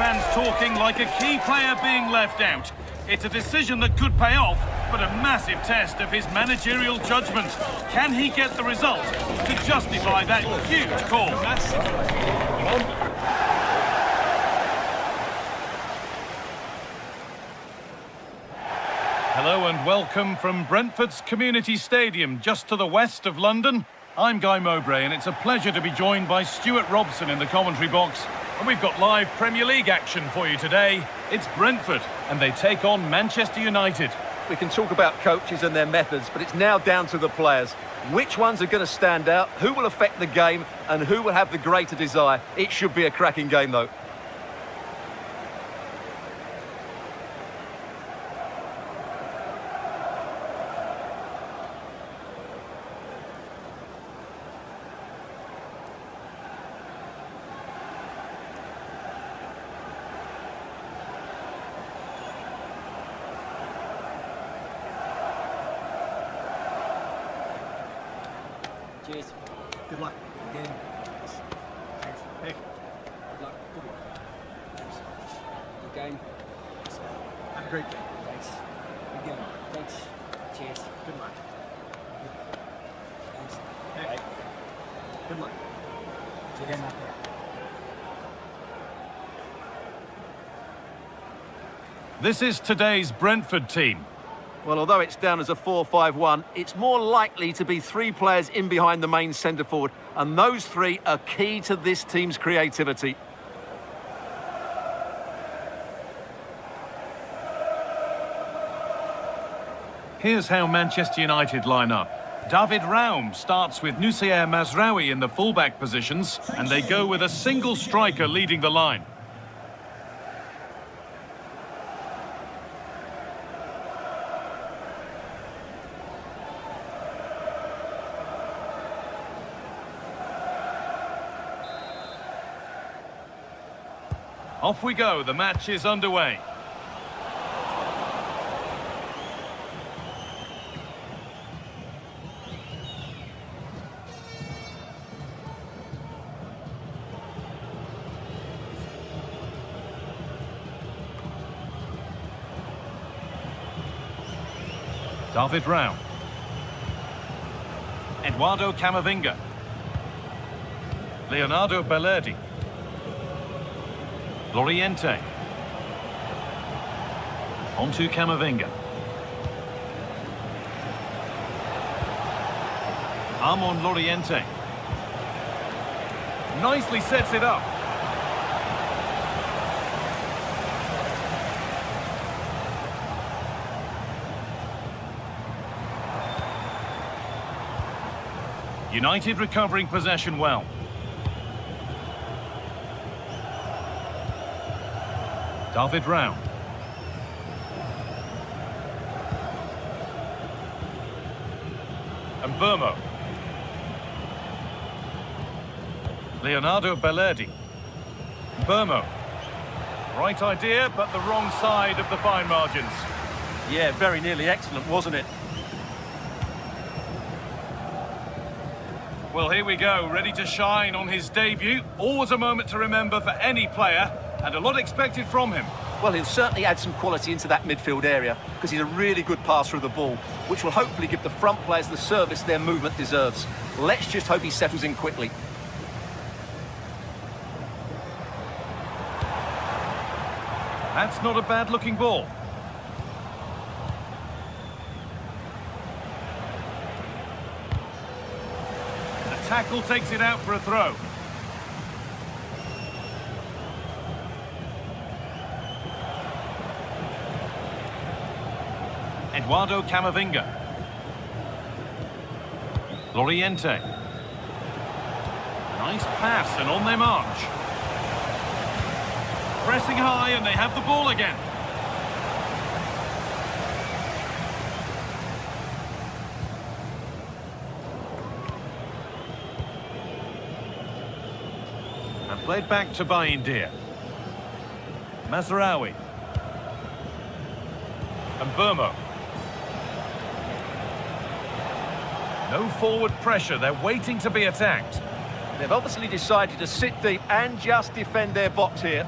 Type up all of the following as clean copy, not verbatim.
fans talking like a key player being left out. It's a decision that could pay off, but a massive test of his managerial judgment. Can he get the result to justify that huge call? Hello and welcome from Brentford's Community Stadium, just to the west of London. I'm Guy Mowbray, and it's a pleasure to be joined by Stuart Robson in the commentary box. And we've got live Premier League action for you today. It's Brentford, and they take on Manchester United. We can talk about coaches and their methods, but it's now down to the players. Which ones are going to stand out, who will affect the game, and who will have the greater desire? It should be a cracking game, though. Cheers. Good luck. Again. Cheers. Hey. Good luck. Good luck. Thanks. Good game. Have a great day. Thanks. Good game. Thanks. Cheers. Good luck. Thanks. Hey. Bye. Good luck. Cheers. This is today's Brentford team. Well, although it's down as a 4-5-1, it's more likely to be three players in behind the main centre-forward, and those three are key to this team's creativity. Here's how Manchester United line up. David Raum starts with Noussair Mazraoui in the fullback positions, and they go with a single striker leading the line. Off we go, the match is underway. David Raum. Eduardo Camavinga. Leonardo Bellerdi. Loriente. Onto Camavinga. Armand Loriente. Nicely sets it up. United recovering possession well. David Raum. And Burmo. Leonardo Bellerdi. Burmo. Right idea, but the wrong side of the fine margins. Yeah, very nearly excellent, wasn't it? Well, here we go, ready to shine on his debut. Always a moment to remember for any player, and a lot expected from him. Well, he'll certainly add some quality into that midfield area because he's a really good passer of the ball, which will hopefully give the front players the service their movement deserves. Let's just hope he settles in quickly. That's not a bad-looking ball. The tackle takes it out for a throw. Eduardo Camavinga. Loriente. Nice pass and on their march. Pressing high and they have the ball again. And played back to Baindir. Mazraoui. And Burmo. No forward pressure, they're waiting to be attacked. They've obviously decided to sit deep and just defend their box here.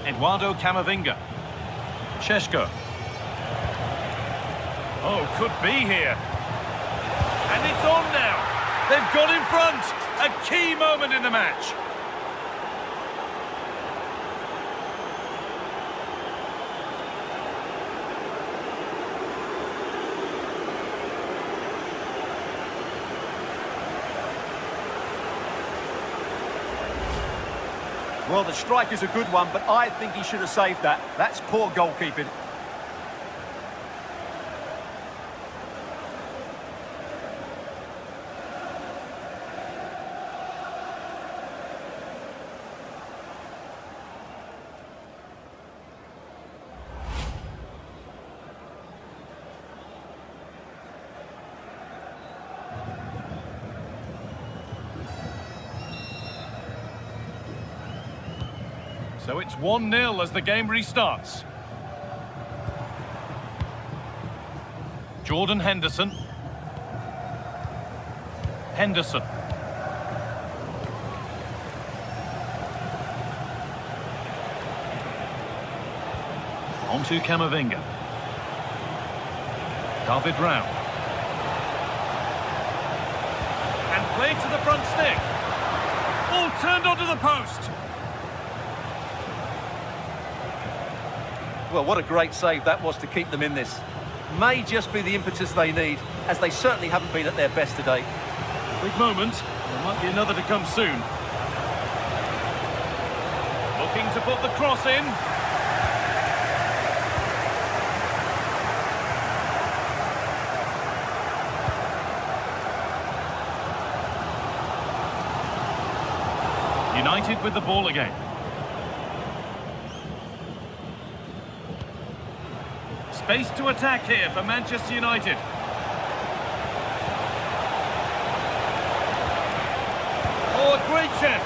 Eduardo Camavinga. Sheshko. Oh, could be here. And it's on now. They've got in front. A key moment in the match. Well, the strike is a good one, but I think he should have saved that. That's poor goalkeeping. So it's 1-0 as the game restarts. Jordan Henderson. Henderson. On to Camavinga. David Rao. And played to the front stick. All turned onto the post. Well, what a great save that was to keep them in this. May just be the impetus they need, as they certainly haven't been at their best today. Big moment. There might be another to come soon. Looking to put the cross in. United with the ball again. Space to attack here for Manchester United. Oh, a great chance.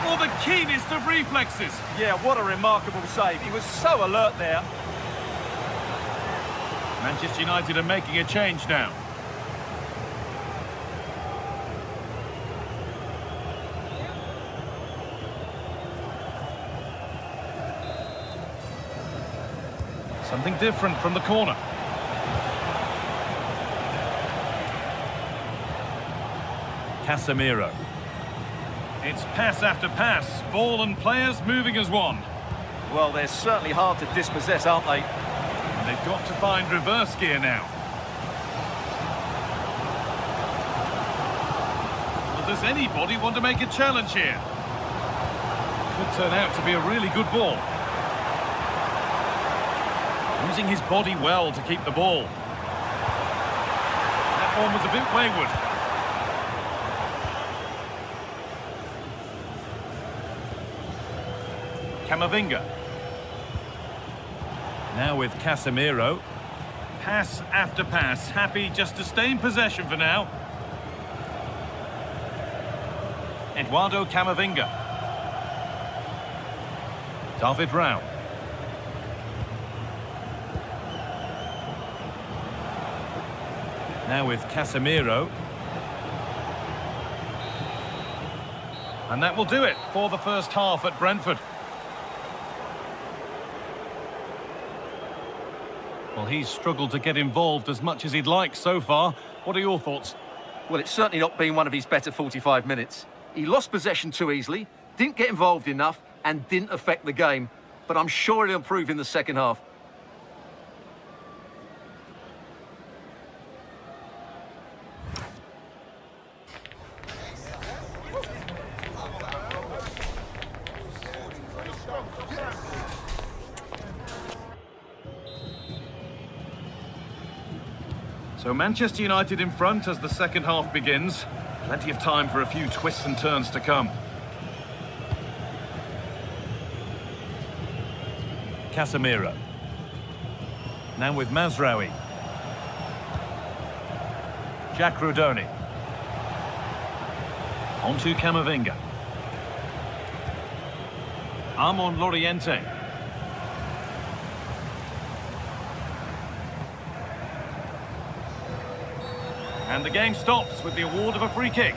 Oh, the keenest of reflexes. Yeah, what a remarkable save. He was so alert there. Manchester United are making a change now. Something different from the corner. Casemiro. It's pass after pass, ball and players moving as one. Well, they're certainly hard to dispossess, aren't they? And they've got to find reverse gear now. Well, does anybody want to make a challenge here? Could turn out to be a really good ball. Using his body well to keep the ball. That one was a bit wayward. Camavinga. Now with Casemiro. Pass after pass, happy just to stay in possession for now. Eduardo Camavinga. David Rao. Now with Casemiro. And that will do it for the first half at Brentford. Well, he's struggled to get involved as much as he'd like so far. What are your thoughts? Well, it's certainly not been one of his better 45 minutes. He lost possession too easily, didn't get involved enough, and didn't affect the game. But I'm sure he'll improve in the second half. So Manchester United in front as the second half begins. Plenty of time for a few twists and turns to come. Casemiro. Now with Mazraoui. Jack Rudoni. On to Camavinga. Armand Loriente. And the game stops with the award of a free kick.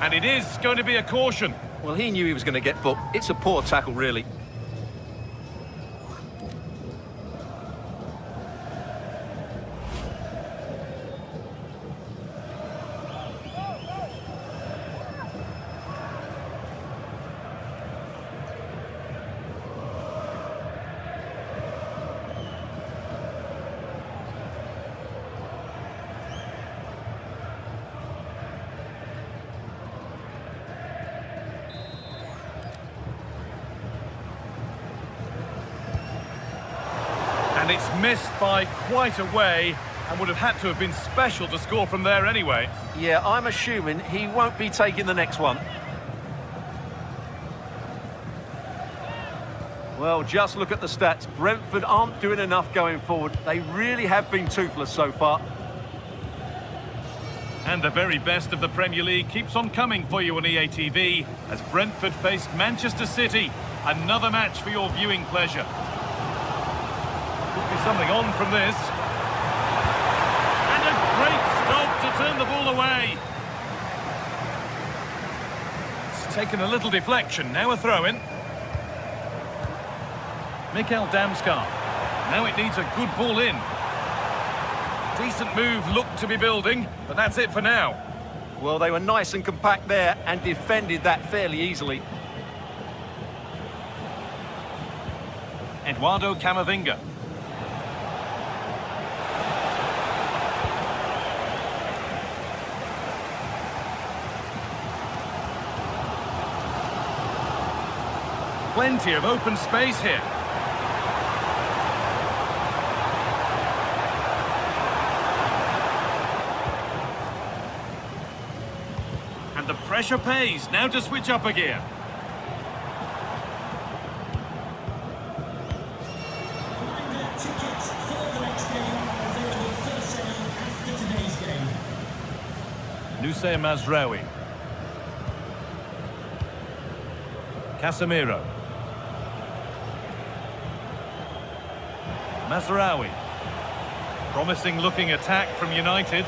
And it is going to be a caution. Well, he knew he was going to get booked. It's a poor tackle, really. And it's missed by quite a way, and would have had to have been special to score from there anyway. Yeah, I'm assuming he won't be taking the next one. Well, just look at the stats. Brentford aren't doing enough going forward. They really have been toothless so far. And the very best of the Premier League keeps on coming for you on EA TV as Brentford face Manchester City. Another match for your viewing pleasure. Could be something on from this. And a great stop to turn the ball away. It's taken a little deflection, now a throw-in. Mikkel Damsgaard. Now it needs a good ball in. Decent move looked to be building, but that's it for now. Well, they were nice and compact there and defended that fairly easily. Eduardo Camavinga. Plenty of open space here. And the pressure pays. Now to switch up a gear. Tickets for the next game are available for sale after today's game. Nusay Mazraoui. Casemiro. Mazraoui. Promising looking attack from United.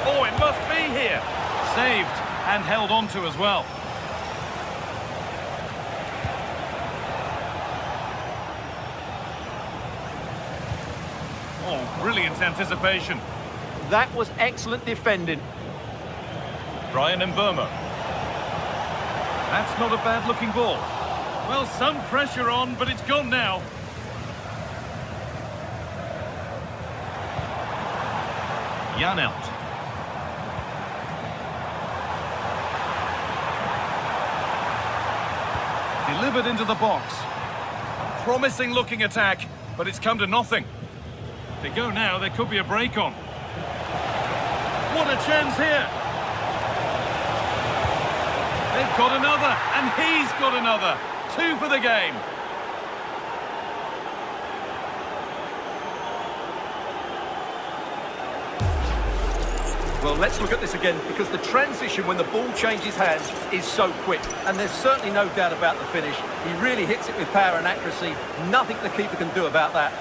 Oh, it must be here. Saved and held on to as well. Oh, brilliant anticipation. That was excellent defending. Brian Mbeumo. That's not a bad looking ball. Well, some pressure on, but it's gone now. Janelt. Delivered into the box. A promising looking attack, but it's come to nothing. If they go now, there could be a break on. What a chance here! They've got another, and he's got another. 2 for the game. Well, let's look at this again, because the transition when the ball changes hands is so quick. And there's certainly no doubt about the finish. He really hits it with power and accuracy. Nothing the keeper can do about that.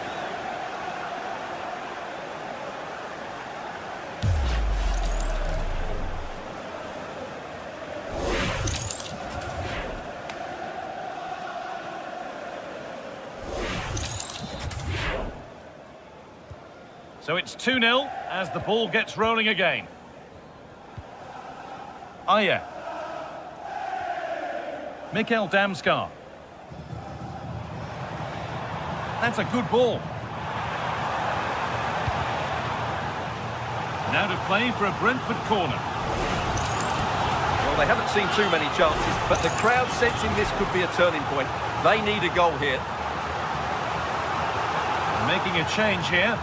So it's 2-0 as the ball gets rolling again. Ayer. Mikkel Damsgaard. That's a good ball. Now to play for a Brentford corner. Well, they haven't seen too many chances, but the crowd sensing this could be a turning point. They need a goal here. Making a change here.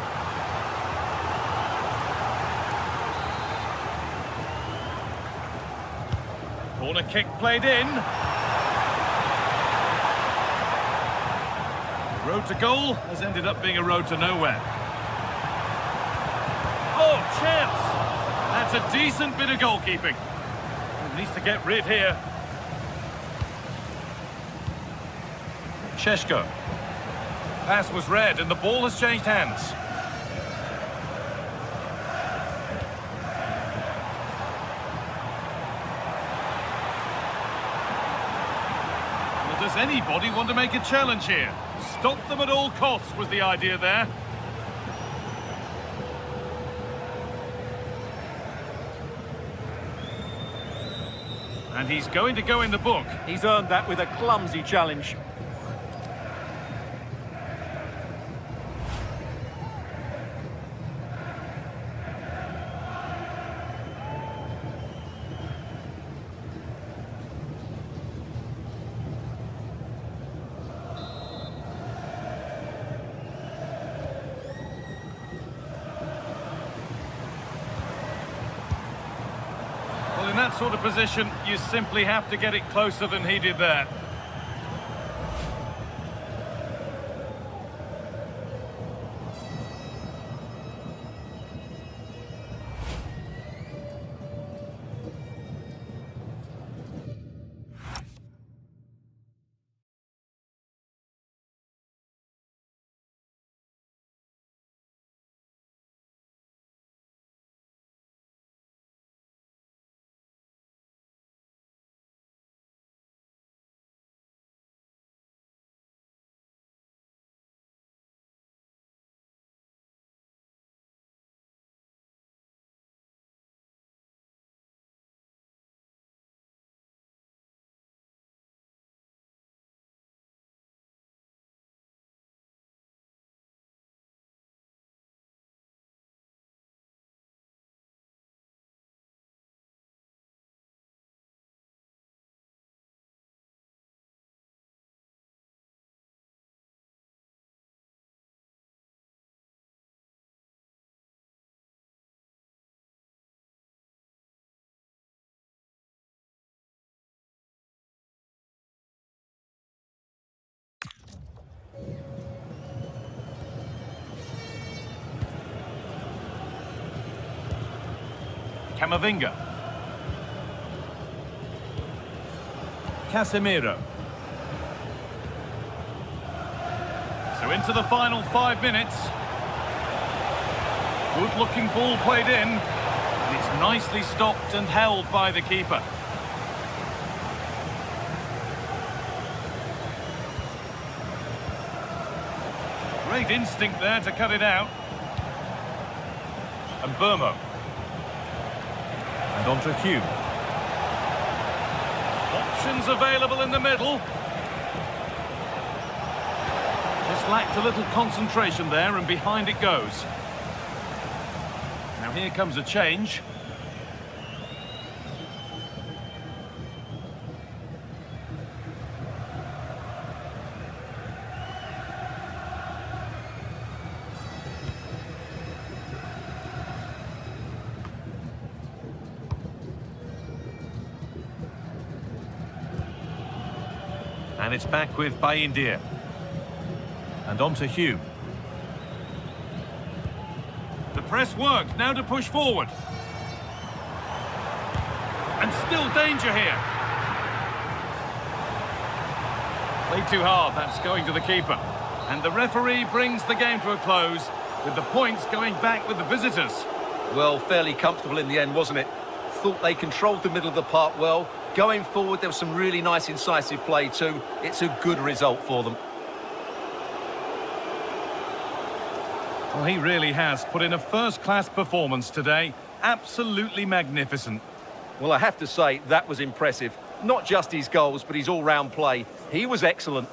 Corner kick played in. The road to goal has ended up being a road to nowhere. Oh, chance! That's a decent bit of goalkeeping. Needs to get rid here. Šeško. Pass was read and the ball has changed hands. Does anybody want to make a challenge here? Stop them at all costs was the idea there. And he's going to go in the book. He's earned that with a clumsy challenge. that sort of position, you simply have to get it closer than he did there. Camavinga. Casemiro. So into the final 5 minutes. Good looking ball played in. And it's nicely stopped and held by the keeper. Great instinct there to cut it out. And Burmo. And on to Hugh. Options available in the middle. Just lacked a little concentration there, and behind it goes. Now here comes a change. And it's back with Bayindir. And on to Hugh. The press worked, now to push forward. And still danger here. Played too hard, that's going to the keeper. And the referee brings the game to a close, with the points going back with the visitors. Well, fairly comfortable in the end, wasn't it? Thought they controlled the middle of the park well. Going forward, there was some really nice incisive play too. It's a good result for them. Well, he really has put in a first-class performance today. Absolutely magnificent. Well, I have to say, that was impressive. Not just his goals, but his all-round play. He was excellent.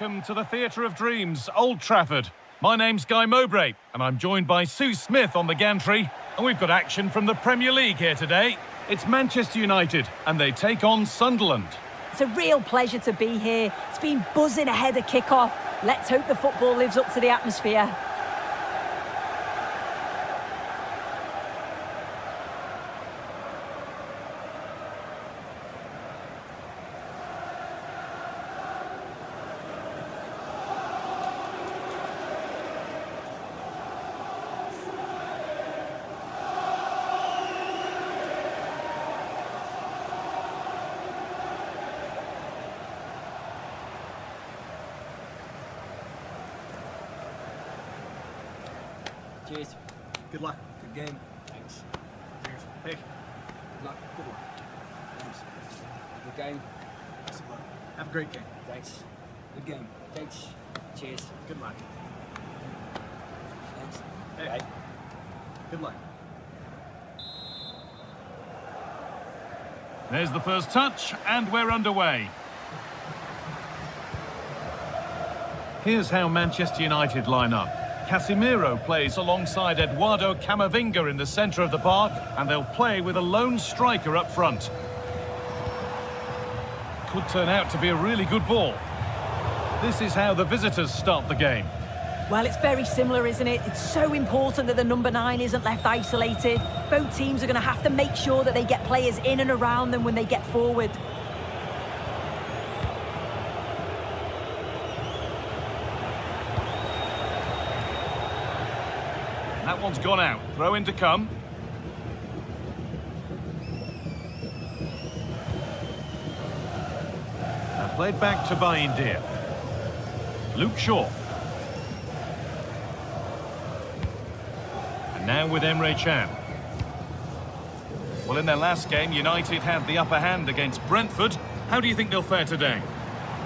Welcome to the Theatre of Dreams, Old Trafford. My name's Guy Mowbray, and I'm joined by Sue Smith on the gantry. And we've got action from the Premier League here today. It's Manchester United, and they take on Sunderland. It's a real pleasure to be here. It's been buzzing ahead of kick-off. Let's hope the football lives up to the atmosphere. Cheers. Good luck. Good game. Thanks. Cheers. Hey. Good luck. Good luck. Thanks. Good game. Best of luck. Have a great game. Thanks. Good game. Thanks. Cheers. Good luck. Thanks. Hey. Right. Good luck. There's the first touch, and we're underway. Here's how Manchester United line up. Casemiro plays alongside Eduardo Camavinga in the centre of the park, and they'll play with a lone striker up front. Could turn out to be a really good ball. This is how the visitors start the game. Well, it's very similar, isn't it? It's so important that the number 9 isn't left isolated. Both teams are going to have to make sure that they get players in and around them when they get forward. That one's gone out. Throw in to come. And played back to Bayindir. Luke Shaw. And now with Emre Can. Well, in their last game, United had the upper hand against Brentford. How do you think they'll fare today?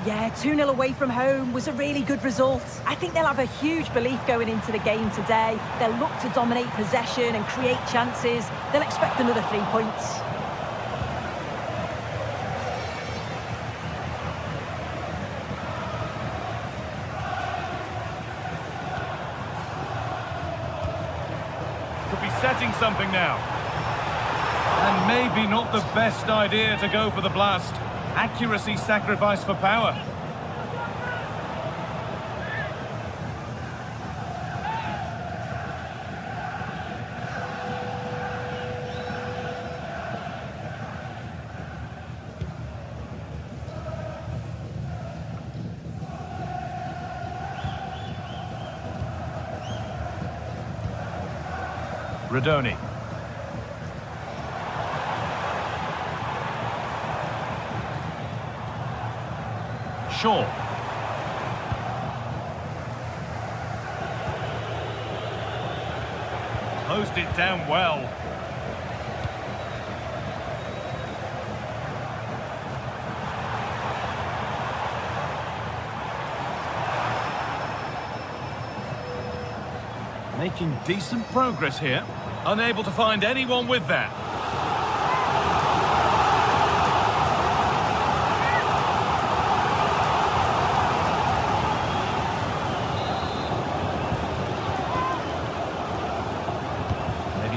Yeah, 2-0 away from home was a really good result. I think they'll have a huge belief going into the game today. They'll look to dominate possession and create chances. They'll expect another 3 points. Could be setting something now. And maybe not the best idea to go for the blast. Accuracy sacrificed for power. Radoni. Shaw. Closed it down well. Making decent progress here. Unable to find anyone with that.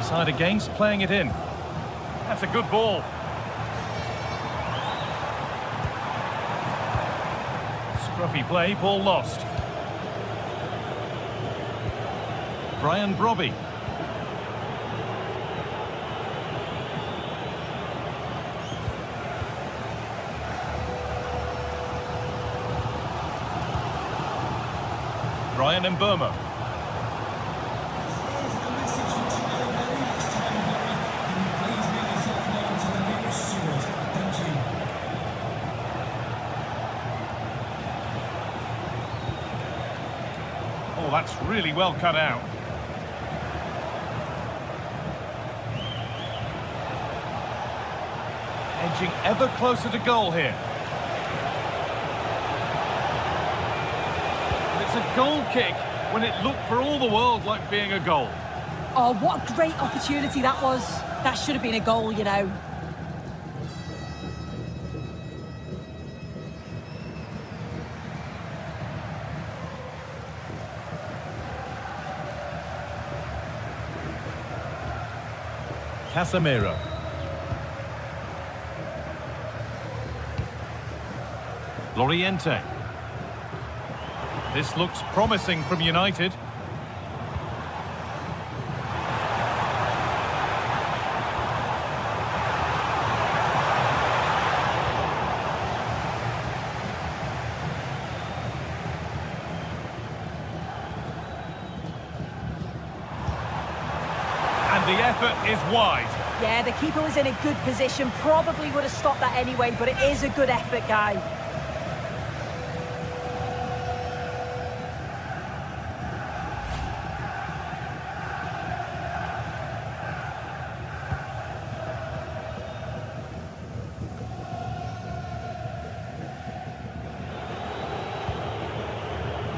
Side against playing it in. That's a good ball. Scruffy play, ball lost. Brian Brobby. Brian Mbomo. Oh, that's really well cut out. Edging ever closer to goal here. And it's a goal kick when it looked for all the world like being a goal. Oh, what a great opportunity that was. That should have been a goal, you know. Casemiro. Loriente. This looks promising from United. And the effort is wide. Yeah, the keeper was in a good position, probably would have stopped that anyway, but it is a good effort, guy.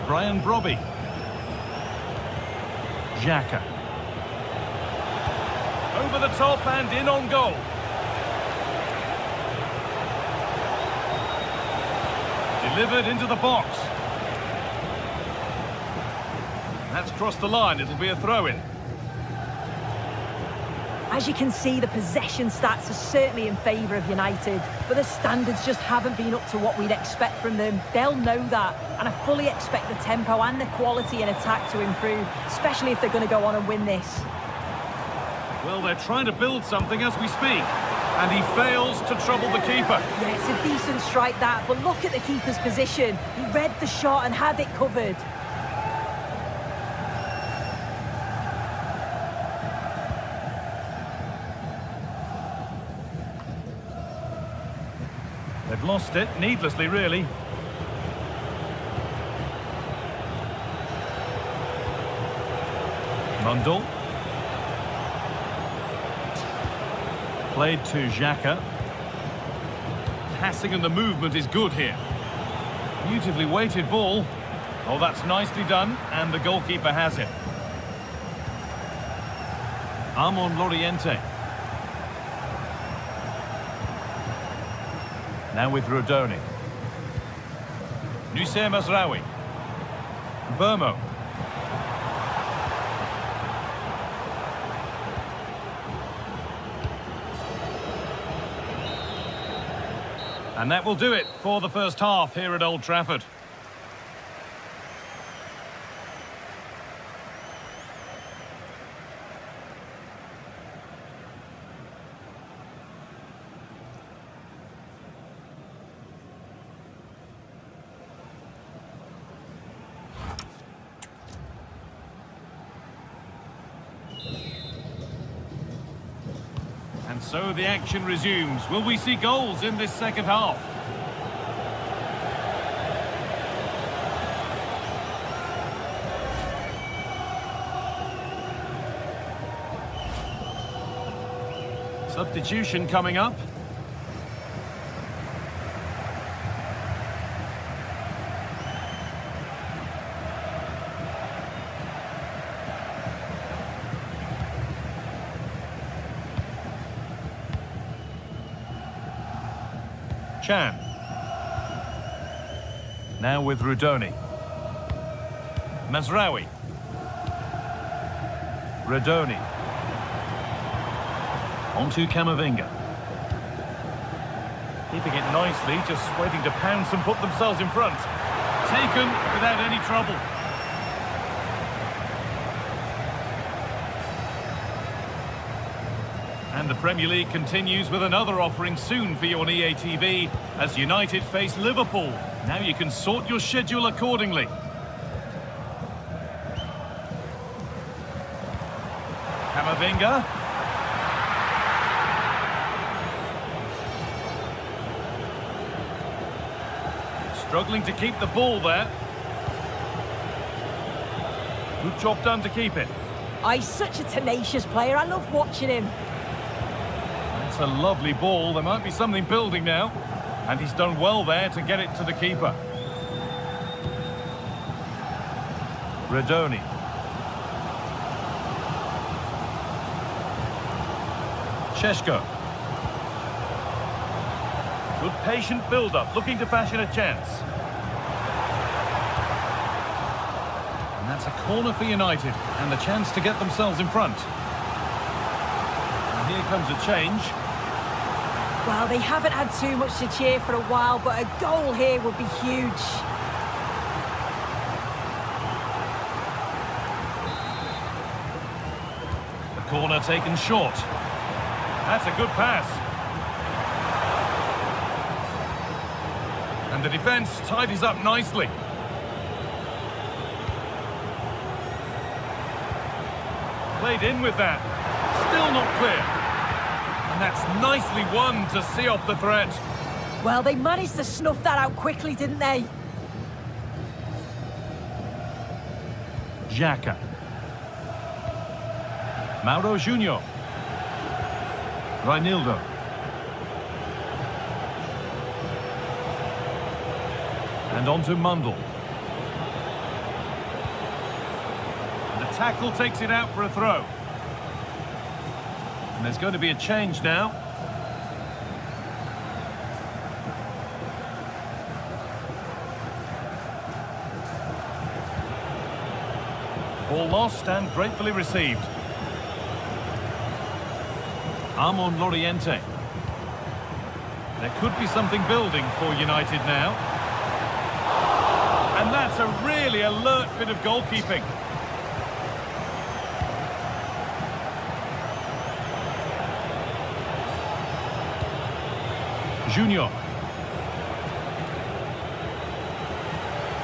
Brian Brobby. Jika. Over the top and in on goal. Delivered into the box. That's crossed the line. It'll be a throw-in. As you can see, the possession stats are certainly in favour of United, but the standards just haven't been up to what we'd expect from them. They'll know that, and I fully expect the tempo and the quality in attack to improve, especially if they're going to go on and win this. Well, they're trying to build something as we speak, and he fails to trouble the keeper. Yeah, it's a decent strike that, but look at the keeper's position. He read the shot and had it covered. They've lost it, needlessly, really. Mundell. Played to Jika. Passing and the movement is good here. Beautifully weighted ball. Oh, that's nicely done, and the goalkeeper has it. Armand Loriente. Now with Rodoni. Nusayr Mazraoui. Burmo. And that will do it for the first half here at Old Trafford. And so the action resumes. Will we see goals in this second half? Substitution coming up. Chan. Now with Rodoni. Mazraoui. Rodoni. On to Camavinga. Keeping it nicely, just waiting to pounce and put themselves in front. Taken without any trouble. And the Premier League continues with another offering soon for you on EA TV as United face Liverpool. Now you can sort your schedule accordingly. Camavinga. Struggling to keep the ball there. Good job done to keep it. Oh, he's such a tenacious player. I love watching him. It's a lovely ball. There might be something building now. And he's done well there to get it to the keeper. Rodoni. Šeško. Good patient build-up, looking to fashion a chance. And that's a corner for United, and the chance to get themselves in front. And here comes a change. Well, they haven't had too much to cheer for a while, but a goal here would be huge. The corner taken short. That's a good pass. And the defence tidies up nicely. Played in with that. Still not clear. And that's nicely won to see off the threat. Well, they managed to snuff that out quickly, didn't they? Jika. Mauro Junior. Reinildo. And on to Mundle. And the tackle takes it out for a throw. And there's going to be a change now. Ball lost and gratefully received. Armon Loriente. There could be something building for United now. And that's a really alert bit of goalkeeping. Junior.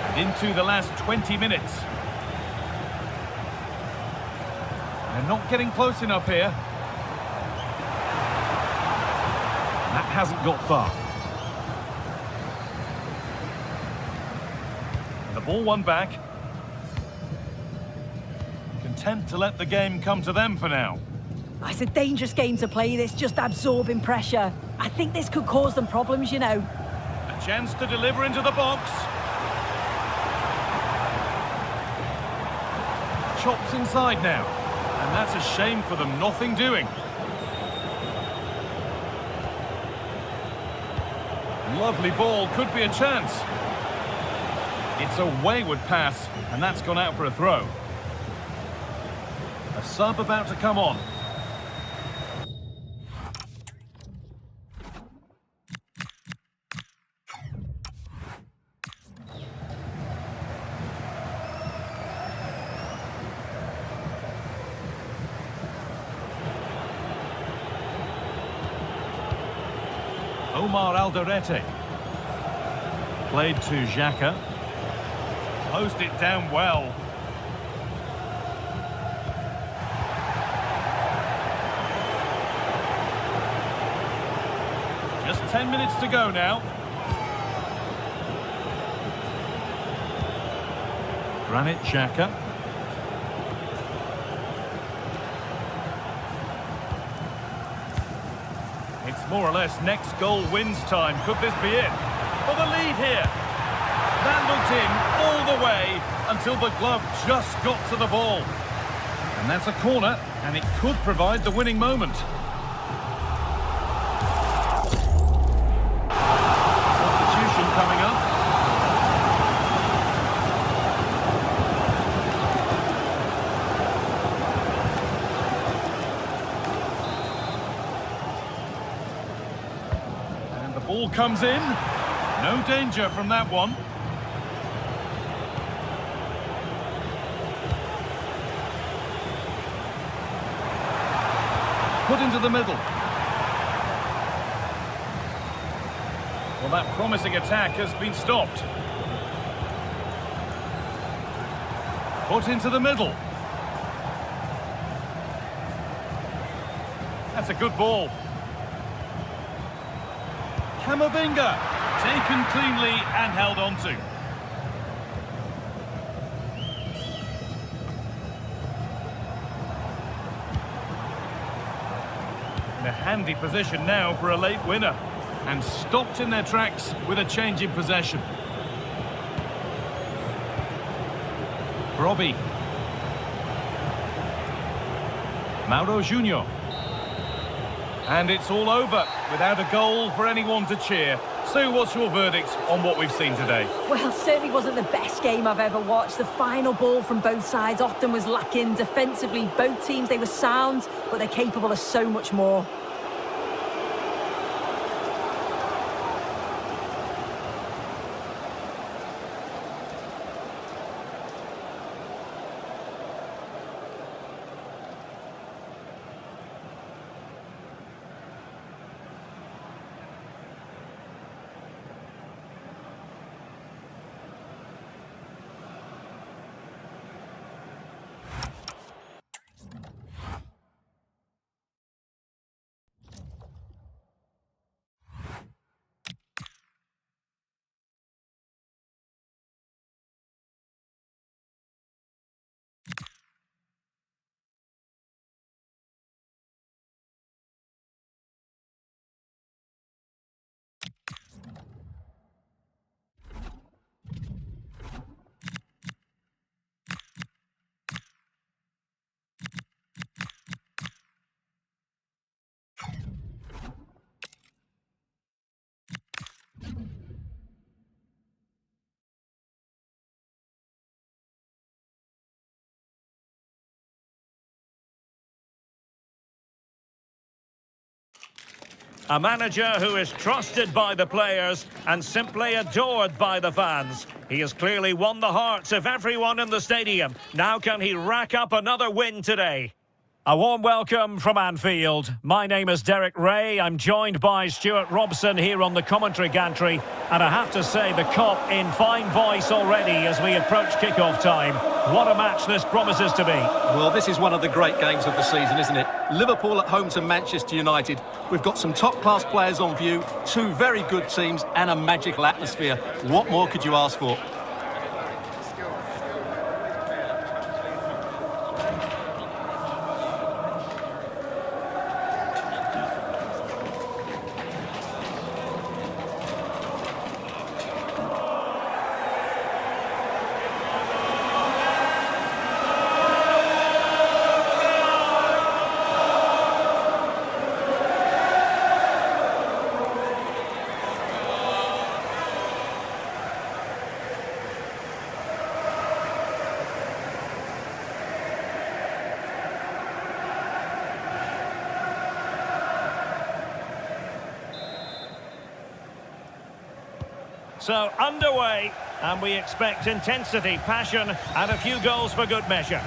And into the last 20 minutes. They're not getting close enough here. That hasn't got far. The ball won back. Content to let the game come to them for now. It's a dangerous game to play this, just absorbing pressure. I think this could cause them problems, you know. A chance to deliver into the box. Chops inside now. And that's a shame for them, nothing doing. Lovely ball, could be a chance. It's a wayward pass, and that's gone out for a throw. A sub about to come on. Omar Alderete. Played to Jika. Closed it down well. Just 10 minutes to go now. Granit Xhaka. It's more or less next goal wins time. Could this be it? For the lead here. That looked in all the way until the glove just got to the ball. And that's a corner, and it could provide the winning moment. Substitution coming up. And the ball comes in. No danger from that one. Put into the middle. Well, that promising attack has been stopped. Put into the middle. That's a good ball. Camavinga. Taken cleanly and held on to. In a handy position now for a late winner. And stopped in their tracks with a change in possession. Robbie. Mauro Junior. And it's all over without a goal for anyone to cheer. Sue, what's your verdict on what we've seen today? Well, certainly wasn't the best game I've ever watched. The final ball from both sides often was lacking. Defensively, both teams, they were sound, but they're capable of so much more. A manager who is trusted by the players and simply adored by the fans. He has clearly won the hearts of everyone in the stadium. Now can he rack up another win today? A warm welcome from Anfield. My name is Derek Ray. I'm joined by Stuart Robson here on the commentary gantry. And I have to say, the Kop in fine voice already as we approach kick-off time. What a match this promises to be. Well, this is one of the great games of the season, isn't it? Liverpool at home to Manchester United. We've got some top-class players on view, two very good teams and a magical atmosphere. What more could you ask for? So underway, and we expect intensity, passion, and a few goals for good measure.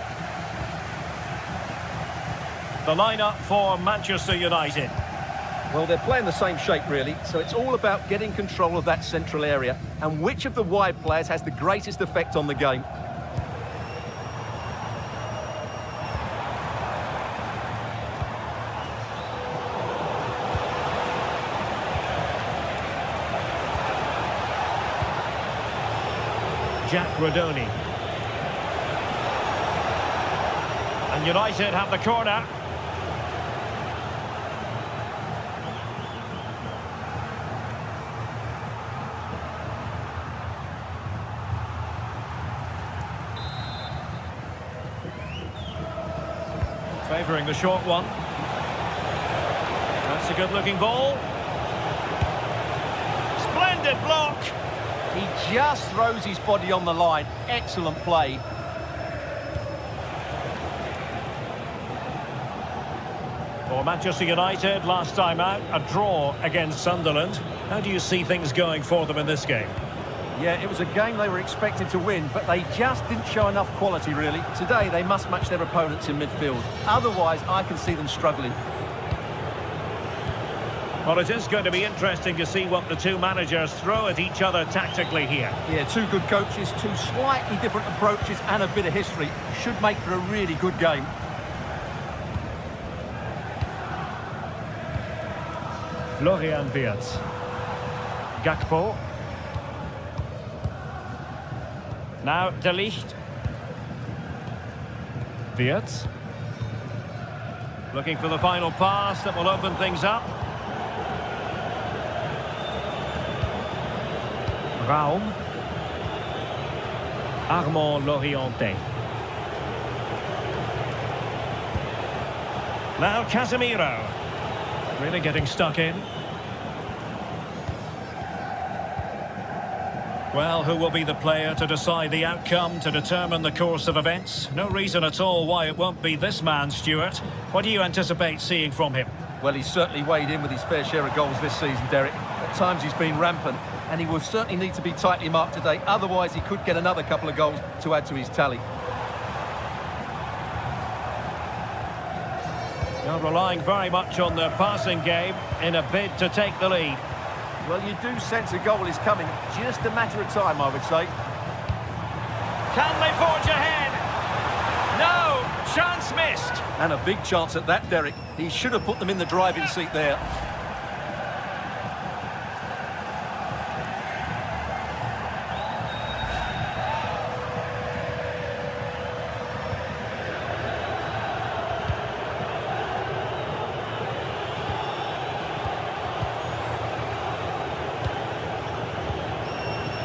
The lineup for Manchester United. Well, they're playing the same shape, really, so it's all about getting control of that central area and which of the wide players has the greatest effect on the game. Rodoni. And United have the corner. Favouring the short one. That's a good-looking ball. Splendid block. He just throws his body on the line. Excellent play. For Manchester United, last time out, a draw against Sunderland. How do you see things going for them in this game? Yeah, it was a game they were expected to win, but they just didn't show enough quality, really. Today, they must match their opponents in midfield. Otherwise, I can see them struggling. Well, it is going to be interesting to see what the two managers throw at each other tactically here. Yeah, two good coaches, two slightly different approaches and a bit of history. Should make for a really good game. Florian Wirtz. Gakpo. Now De Ligt. Wirtz. Looking for the final pass that will open things up. Raum. Armand Lorienté. Now Casemiro. Really getting stuck in. Well, who will be the player to decide the outcome, to determine the course of events? No reason at all why it won't be this man, Stuart. What do you anticipate seeing from him? Well, he's certainly weighed in with his fair share of goals this season, Derek. At times he's been rampant, and he will certainly need to be tightly marked today. Otherwise, he could get another couple of goals to add to his tally. You're relying very much on the passing game in a bid to take the lead. Well, you do sense a goal is coming. Just a matter of time, I would say. Can they forge ahead? No! Chance missed! And a big chance at that, Derek. He should have put them in the driving seat there.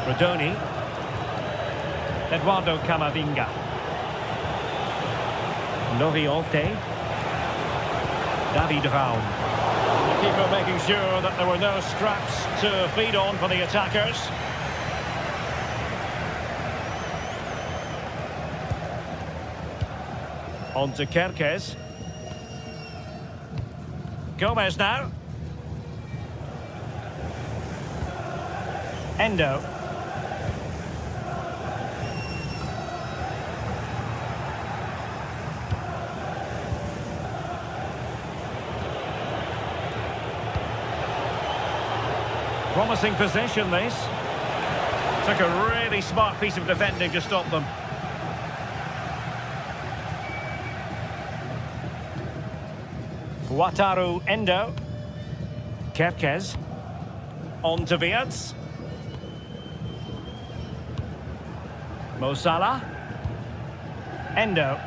Rodoni. Eduardo Camavinga. Loriente. David Raum. The keeper making sure that there were no scraps to feed on for the attackers. On to Kerkez. Gomez now. Endo. Promising possession, this. Took a really smart piece of defending to stop them. Wataru Endo. Kerkez. On to Wirtz. Mo Salah. Endo.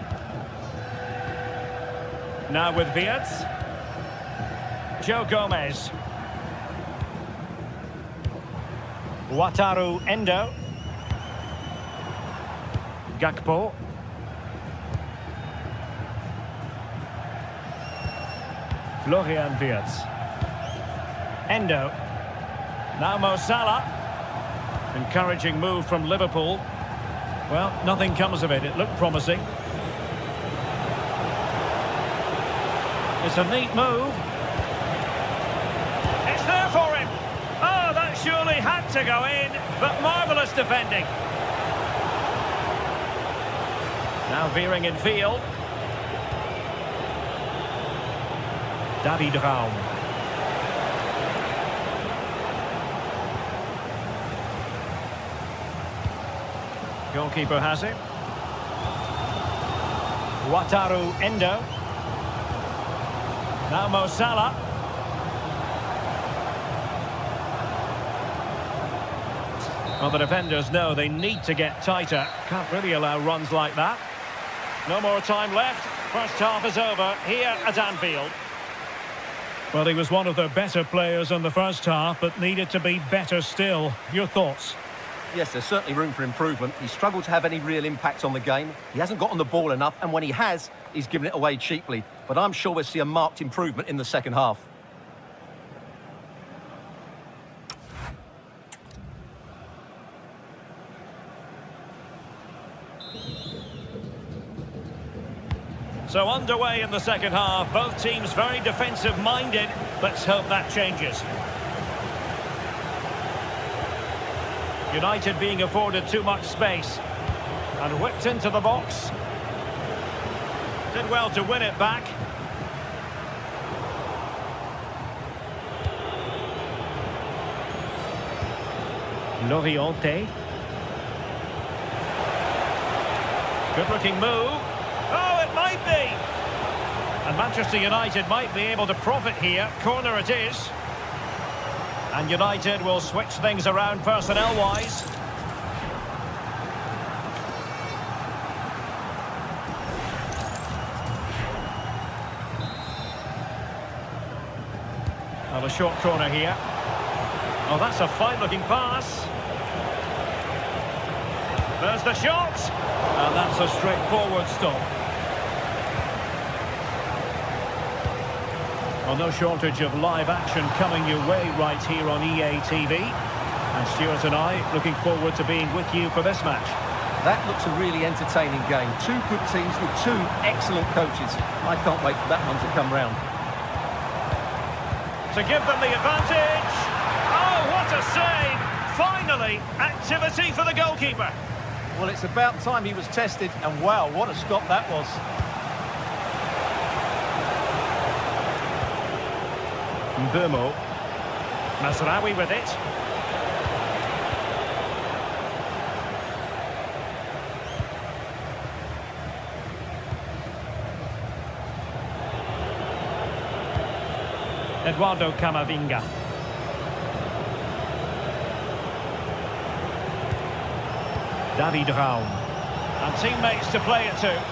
Now with Wirtz. Joe Gomez. Wataru Endo. Gakpo. Florian Wirtz. Endo. Now Mo Salah. Encouraging move from Liverpool. Well, nothing comes of it. It looked promising. It's a neat move. It's there for him. Oh, that surely had to go in, but marvellous defending. Now veering in field. David Raum. Goalkeeper has it. Wataru Endo. Now Mo Salah. Well, the defenders know they need to get tighter. Can't really allow runs like that. No more time left. First half is over here at Anfield. Well, he was one of the better players in the first half, but needed to be better still. Your thoughts? Yes, there's certainly room for improvement. He struggled to have any real impact on the game. He hasn't got on the ball enough, and when he has, he's given it away cheaply. But I'm sure we'll see a marked improvement in the second half. So underway in the second half, both teams very defensive-minded. Let's hope that changes. United being afforded too much space. And whipped into the box. Did well to win it back. Loriente. Good-looking move. Oh, it might be! And Manchester United might be able to profit here. Corner it is. And United will switch things around personnel-wise. Well, a short corner here. Oh, that's a fine-looking pass. There's the shot. And that's a straightforward stop. Well, no shortage of live action coming your way right here on EA TV. And Stuart and I looking forward to being with you for this match. That looks a really entertaining game. Two good teams with two excellent coaches. I can't wait for that one to come round. To give them the advantage. Oh, what a save! Finally, activity for the goalkeeper. Well, it's about time he was tested, and wow, what a stop that was. Mbumo. Masraoui with it. Eduardo Camavinga. David Raum. And teammates to play it to.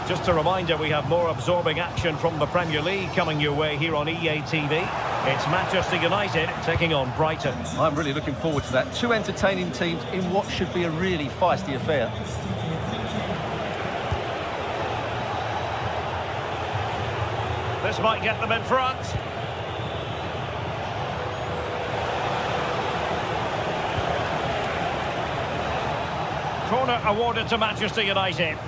Just a reminder, we have more absorbing action from the Premier League coming your way here on EA TV. It's Manchester United taking on Brighton. I'm really looking forward to that. Two entertaining teams in what should be a really feisty affair. This might get them in front. Corner awarded to Manchester United.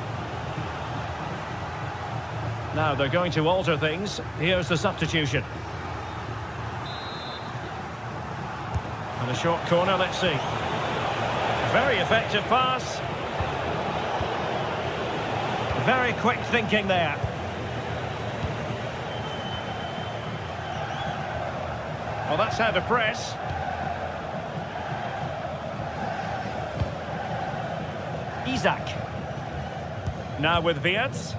Now they're going to alter things. Here's the substitution. And a short corner, let's see. Very effective pass. Very quick thinking there. Well, that's how to press. Isaac. Now with Wirtz.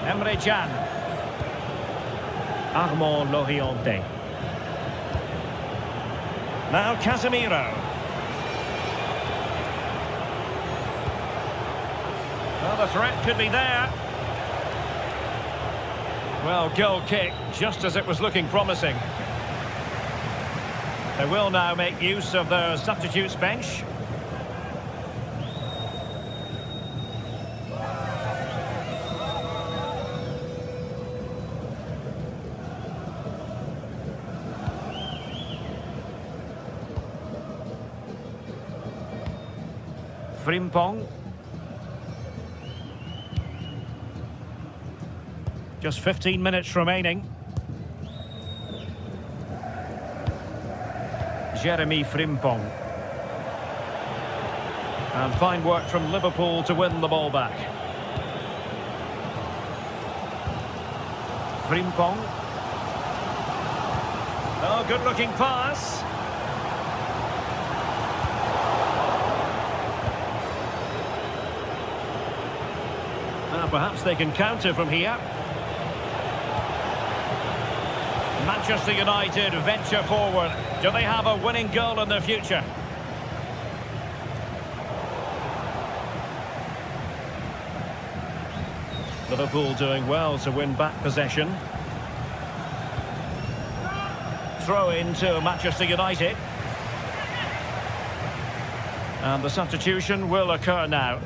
Emre Can. Armand Loriente. Now Casemiro. Well, the threat could be there. Well, goal kick, just as it was looking promising. They will now make use of their substitutes bench. Frimpong. Just 15 minutes remaining. Jeremy Frimpong. And fine work from Liverpool to win the ball back. Frimpong. Oh, good-looking pass. Perhaps they can counter from here. Manchester United venture forward. Do they have a winning goal in their future? Liverpool doing well to win back possession. Throw in to Manchester United. And the substitution will occur now.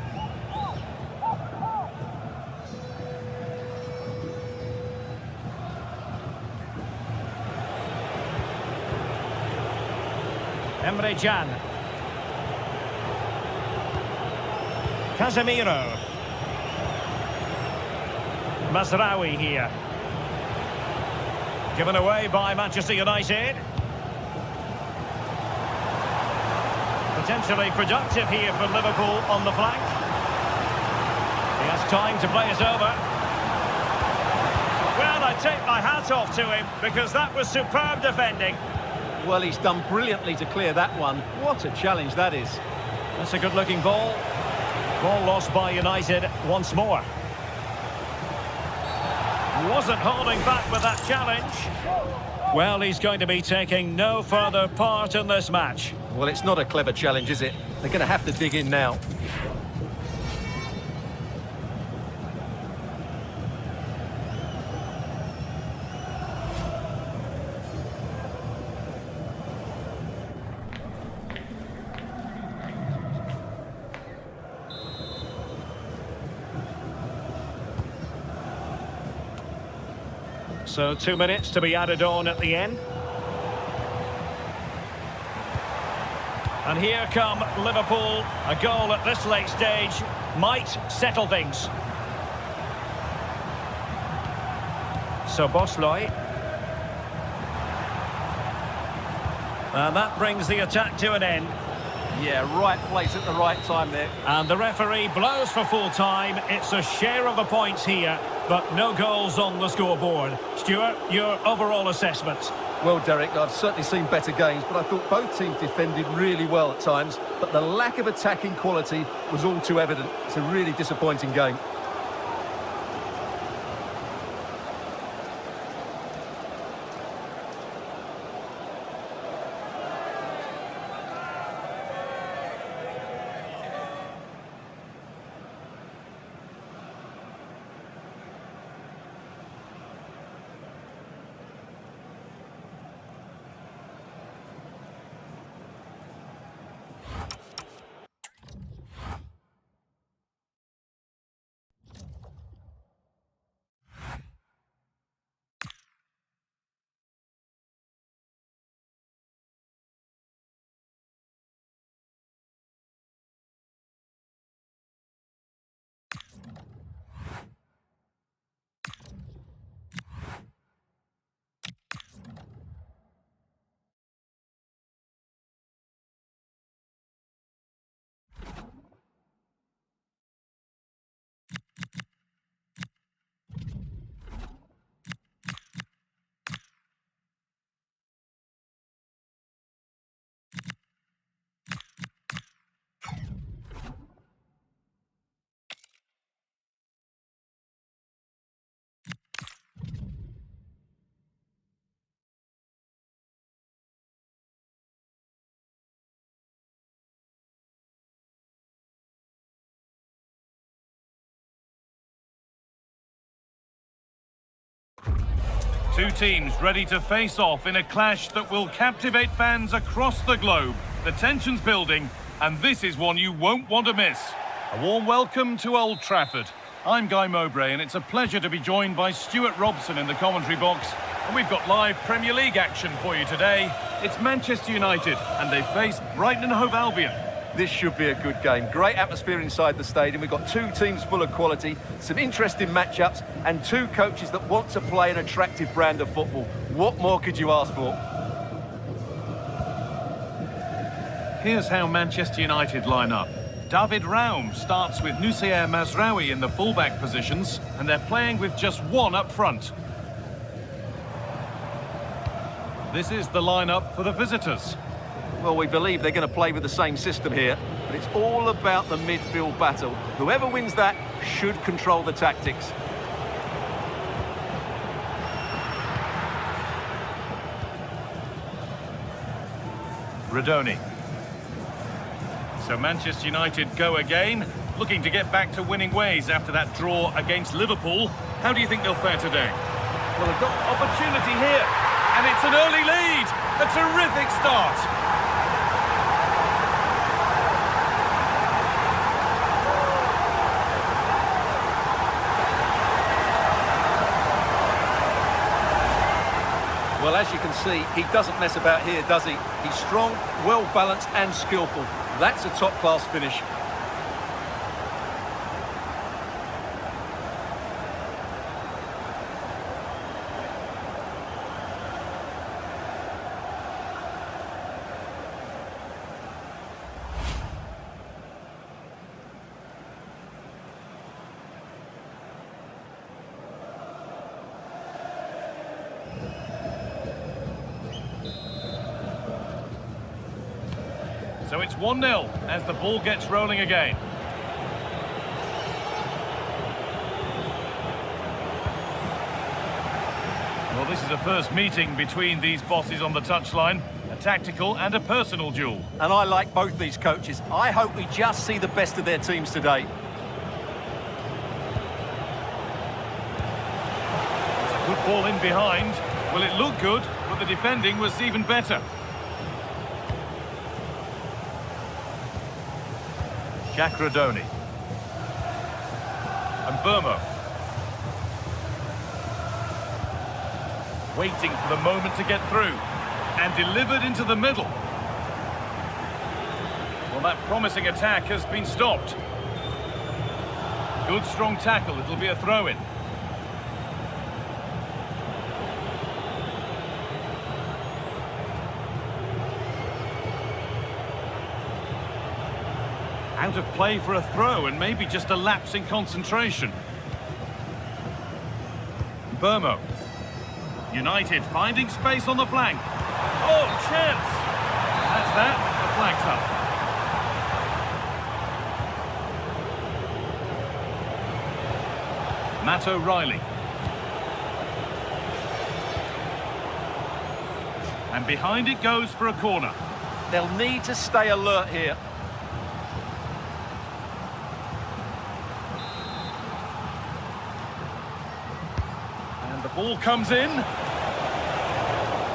Emre Can. Casemiro. Masraoui here. Given away by Manchester United. Potentially productive here for Liverpool on the flank. He has time to play it over. Well, I take my hat off to him because that was superb defending. Well, he's done brilliantly to clear that one. What a challenge that is. That's a good-looking ball. Ball lost by United once more. Wasn't holding back with that challenge. Well, he's going to be taking no further part in this match. Well, it's not a clever challenge, is it? They're going to have to dig in now. So 2 minutes to be added on at the end. And here come Liverpool. A goal at this late stage might settle things. So Bosloy. And that brings the attack to an end. Yeah, right place at the right time there. And the referee blows for full time. It's a share of the points here, but no goals on the scoreboard. Stuart, your overall assessment? Well, Derek, I've certainly seen better games, but I thought both teams defended really well at times, but the lack of attacking quality was all too evident. It's a really disappointing game. Two teams ready to face off in a clash that will captivate fans across the globe. The tension's building, and this is one you won't want to miss. A warm welcome to Old Trafford. I'm Guy Mowbray, and it's a pleasure to be joined by Stuart Robson in the commentary box. And we've got live Premier League action for you today. It's Manchester United, and they face Brighton and Hove Albion. This should be a good game. Great atmosphere inside the stadium. We've got two teams full of quality, some interesting matchups, and two coaches that want to play an attractive brand of football. What more could you ask for? Here's how Manchester United line up. David Raum starts with Nusair Mazraoui in the fullback positions, and they're playing with just one up front. This is the lineup for the visitors. Well, we believe they're going to play with the same system here, but it's all about the midfield battle. Whoever wins that should control the tactics. Radoni. So Manchester United go again, looking to get back to winning ways after that draw against Liverpool. How do you think they'll fare today? Well, they've got Opportunity here, and it's an early lead. A terrific start. Well, as you can see, he doesn't mess about here, does he? He's strong, well-balanced and skillful. That's a top-class finish. So it's 1-0 as the ball gets rolling again. Well, this is a first meeting between these bosses on the touchline. A tactical and a personal duel. And I like both these coaches. I hope we just see the best of their teams today. It's a good ball in behind. Well, it looked good, but the defending was even better. Jack Radoni. And Burmo. waiting for the moment to get through. And delivered into the middle. Well, that promising attack has been stopped. Good strong tackle, it'll be a throw-in. Out of play for a throw and maybe just a lapse in concentration. Burmo. United finding space on the flank. Oh, chance! That's that. The flag's up. Matt O'Reilly. And behind it goes for a corner. They'll need to stay alert here. And the ball comes in.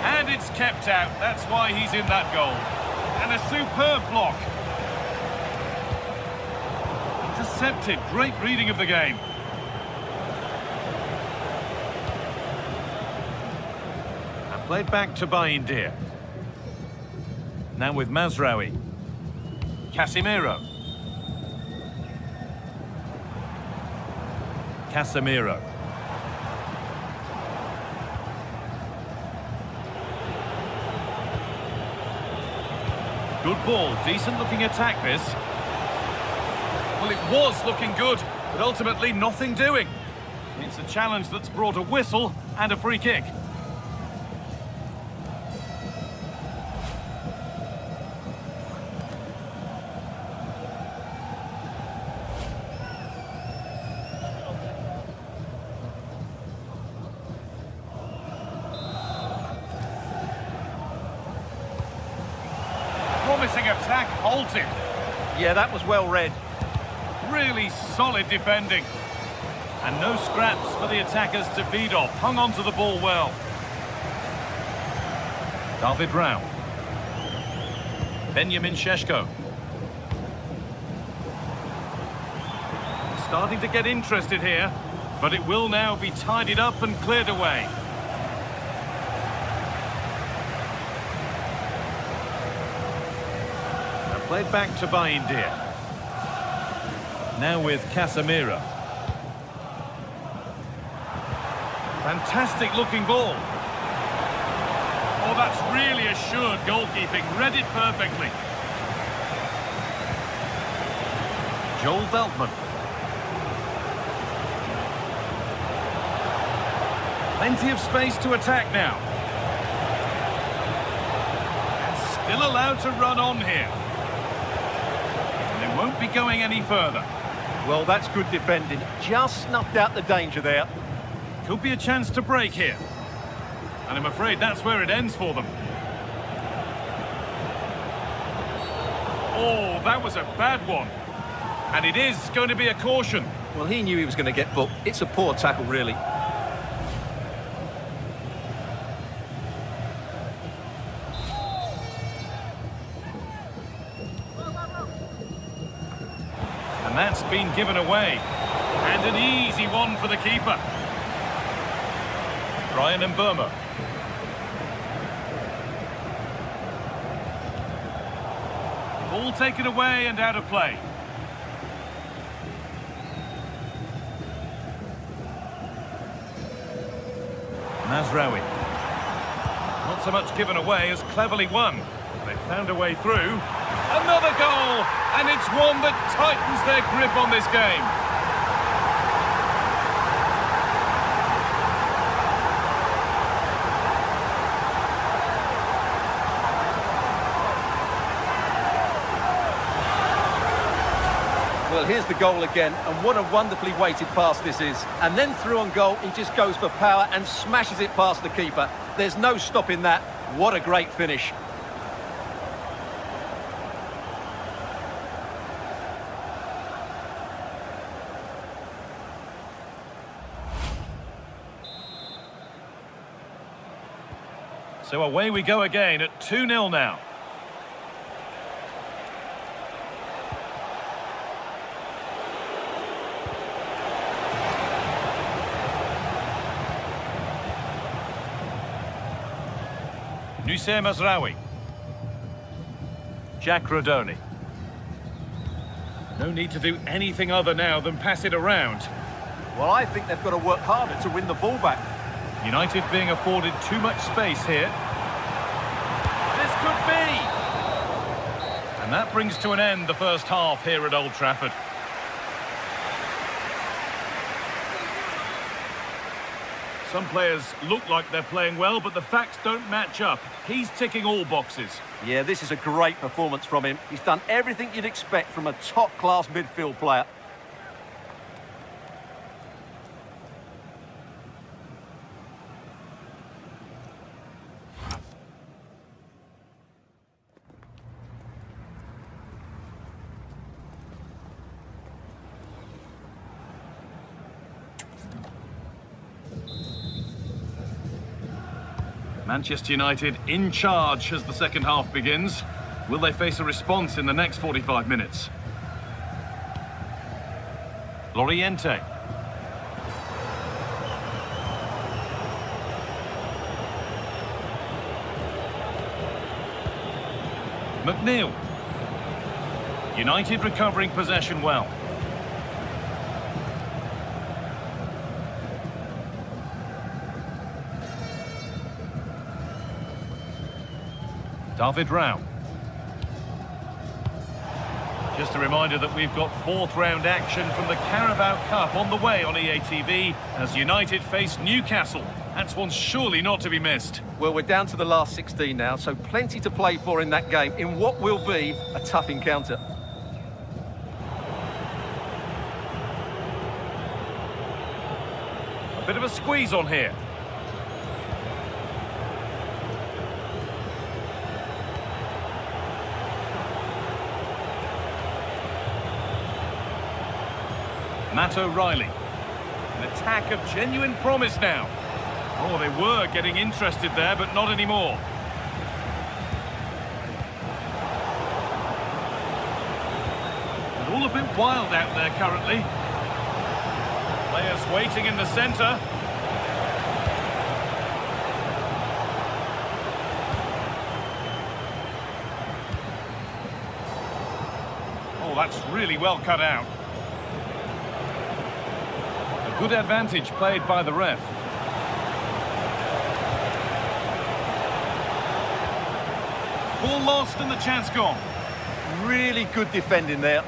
And it's kept out. That's why he's in that goal. And a superb block. Intercepted. Great reading of the game. And played back to Bayindir. Now with Mazraoui. Casemiro. Casemiro. Good ball, decent looking attack this. Well, it was looking good, but ultimately nothing doing. It's a challenge that's brought a whistle and a free kick. Promising attack halted. Yeah, that was well read. Really solid defending. And no scraps for the attackers to feed off. Hung on to the ball well. David Rao. Benjamin Šeško. Starting to get interested here, but it will now be tidied up and cleared away. Played back to Bayindir. Now with Casemiro. Fantastic looking ball. Oh, that's really assured goalkeeping. Read it perfectly. Joel Veltman. Plenty of space to attack now. And still allowed to run on here. Won't be going any further. Well, that's good defending. Just snuffed out the danger there. Could be a chance to break here. And I'm afraid that's where it ends for them. Oh, that was a bad one. And it is going to be a caution. Well, he knew he was going to get booked. It's a poor tackle, really. That's been given away. And an easy one for the keeper. Brian and Burma. Ball taken away and out of play. Mazraoui. Not so much given away as cleverly won. They found a way through. Another goal, and it's one that tightens their grip on this game. Well, here's the goal again, and what a wonderfully weighted pass this is. And then through on goal, he just goes for power and smashes it past the keeper. There's no stopping that. What a great finish. So away we go again at 2-0 now. Mazraoui. Jack Rodoni. No need to do anything other now than pass it around. Well, I think they've got to work harder to win the ball back. United being afforded too much space here. This could be! And that brings to an end the first half here at Old Trafford. Some players look like they're playing well, but the facts don't match up. He's ticking all boxes. Yeah, this is a great performance from him. He's done everything you'd expect from a top-class midfield player. Manchester United in charge as the second half begins. Will they face a response in the next 45 minutes? Loriente. McNeil. United recovering possession well. David Rao. Just a reminder that we've got fourth round action from the Carabao Cup on the way on EA TV as United face Newcastle. That's one surely not to be missed. Well, we're down to the last 16 now, so plenty to play for in that game in what will be a tough encounter. A bit of a squeeze on here. Matt O'Reilly. An attack of genuine promise now. Oh, they were getting interested there, but not anymore. And all a bit wild out there currently. Players waiting in the centre. Oh, that's really well cut out. Good advantage played by the ref. Ball lost and the chance gone. Really good defending there.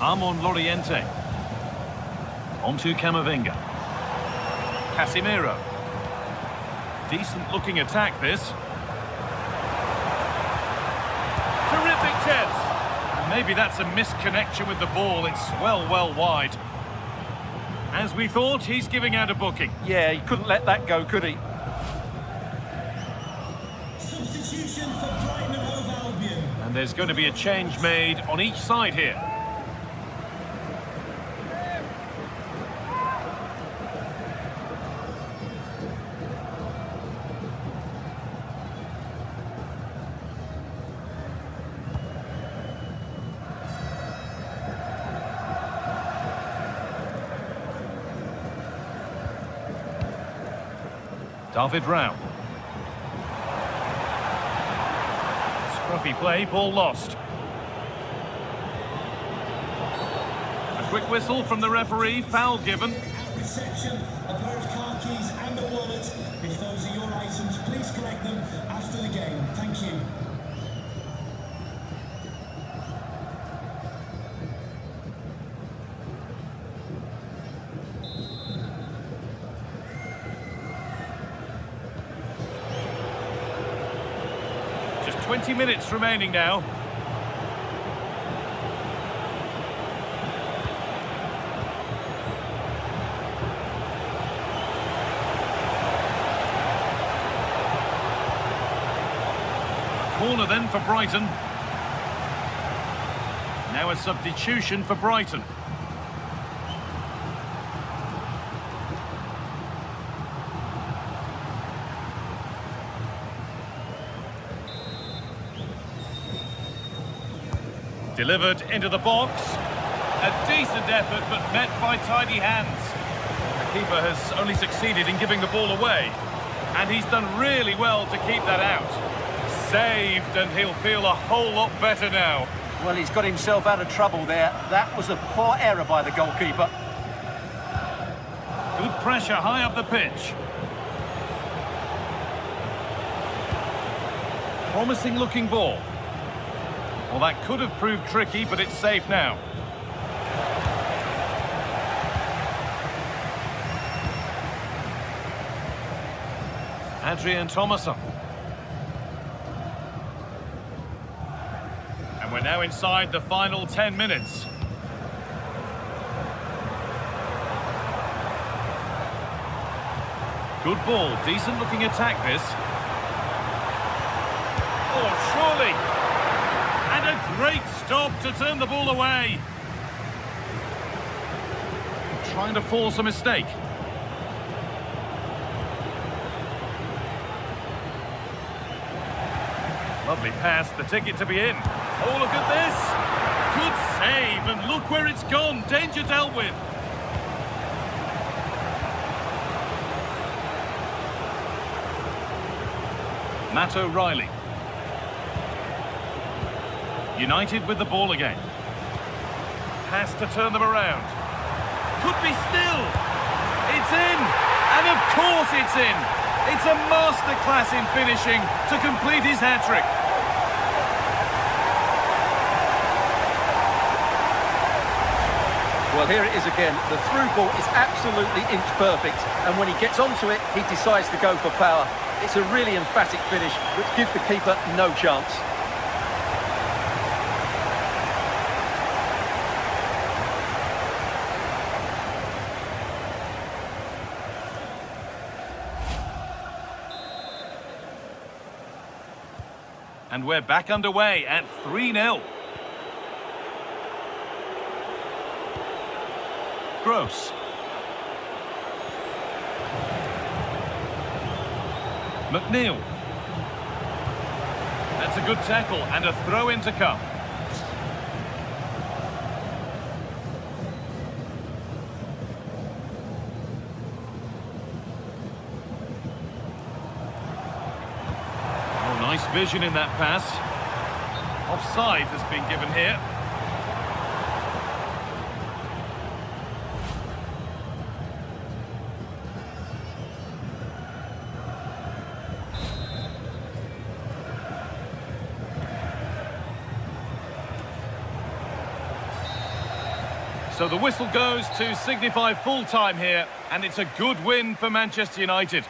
Armon Loriente. Onto Camavinga. Casemiro. Decent looking attack this. Terrific chance. And maybe that's a misconnection with the ball. It's well wide. As we thought, he's giving out a booking. Yeah, he couldn't let that go, could he? Substitution for Brighton and Hove Albion. And there's going to be a change made on each side here. David Rao. Scruffy play, ball lost. A quick whistle from the referee, foul given. At reception, a pair of car keys and a wallet. If those are your items, please collect them after the game. Thank you. Just 20 minutes remaining now. Corner then for Brighton. Now a substitution for Brighton. Delivered into the box. A decent effort, but met by tidy hands. The keeper has only succeeded in giving the ball away. And he's done really well to keep that out. Saved, and he'll feel a whole lot better now. Well, he's got himself out of trouble there. That was a poor error by the goalkeeper. Good pressure high up the pitch. Promising looking ball. Well, that could have proved tricky, but it's safe now. Adrian Thomason. And we're now inside the final 10 minutes. Good ball, decent looking attack this. Oh, surely. And a great stop to turn the ball away. Trying to force a mistake. Lovely pass, the ticket to be in. Oh, look at this. Good save, and look where it's gone. Danger dealt with. Matt O'Reilly. United with the ball again. Has to turn them around. Could be still. It's in. And of course it's in. It's a masterclass in finishing to complete his hat-trick. Well, here it is again. The through ball is absolutely inch perfect, and when he gets onto it, he decides to go for power. It's a really emphatic finish, which gives the keeper no chance. And we're back underway at 3-0. Gross. McNeil. That's a good tackle and a throw in to come. Oh, nice vision in that pass. Offside has been given here. So the whistle goes to signify full-time here, and it's a good win for Manchester United.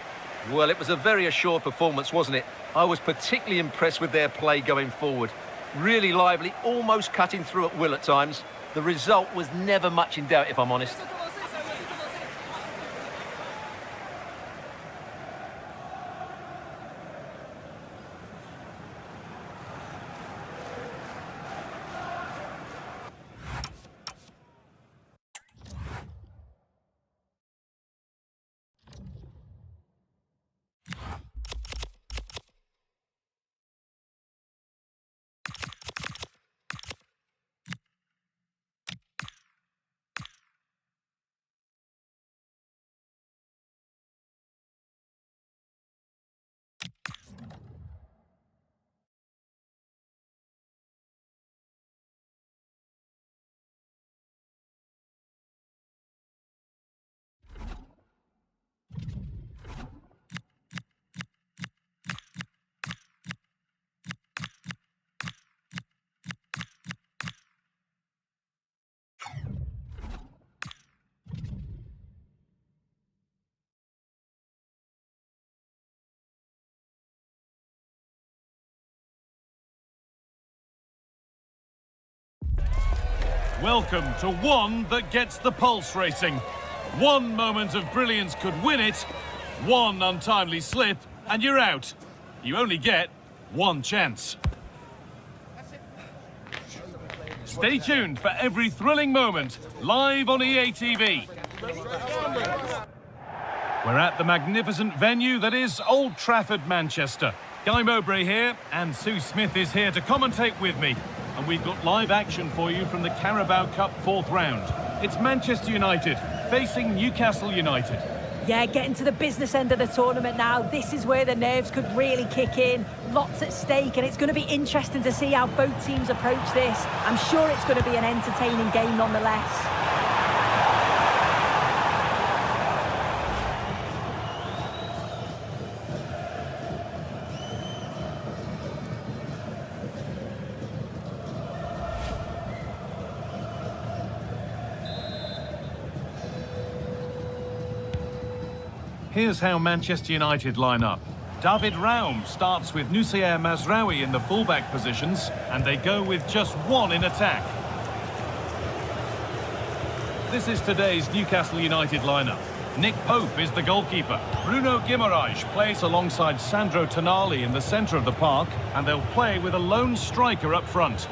Well, it was a very assured performance, wasn't it? I was particularly impressed with their play going forward. Really lively, almost cutting through at will at times. The result was never much in doubt, if I'm honest. Welcome to one that gets the pulse racing. One moment of brilliance could win it, one untimely slip, and you're out. You only get one chance. Stay tuned for every thrilling moment, live on EA TV. We're at the magnificent venue that is Old Trafford, Manchester. Guy Mowbray here, and Sue Smith is here to commentate with me. and we've got live action for you from the Carabao Cup 4th round. It's Manchester United facing Newcastle United. Yeah, getting to the business end of the tournament now. This is where the nerves could really kick in. Lots at stake, and it's going to be interesting to see how both teams approach this. I'm sure it's going to be an entertaining game nonetheless. Here's how Manchester United line up. David Raum starts with Nusair Mazraoui in the fullback positions, and they go with just one in attack. This is today's Newcastle United lineup. Nick Pope is the goalkeeper. Bruno Guimaraes plays alongside Sandro Tonali in the centre of the park, and they'll play with a lone striker up front.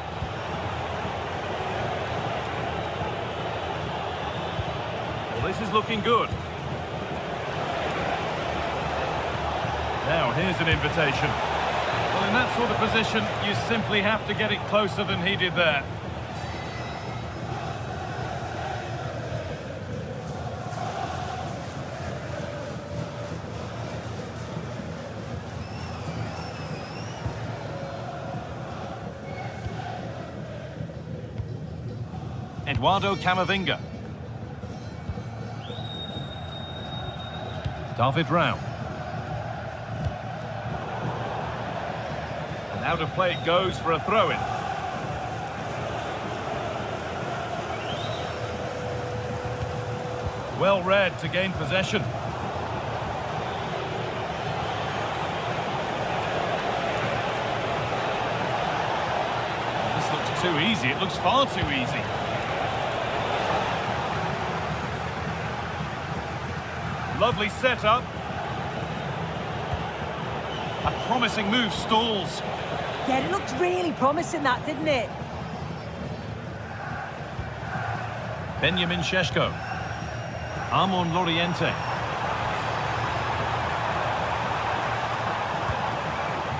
Well, this is looking good. Now, here's an invitation. Well, in that sort of position, you simply have to get it closer than he did there. Eduardo Camavinga. David Raum. Out of play it goes for a throw-in. Well read to gain possession. This looks too easy. It looks far too easy. Lovely setup. A promising move stalls. Yeah, it looked really promising, that, didn't it? Benjamin Šeško. Armon Loriente.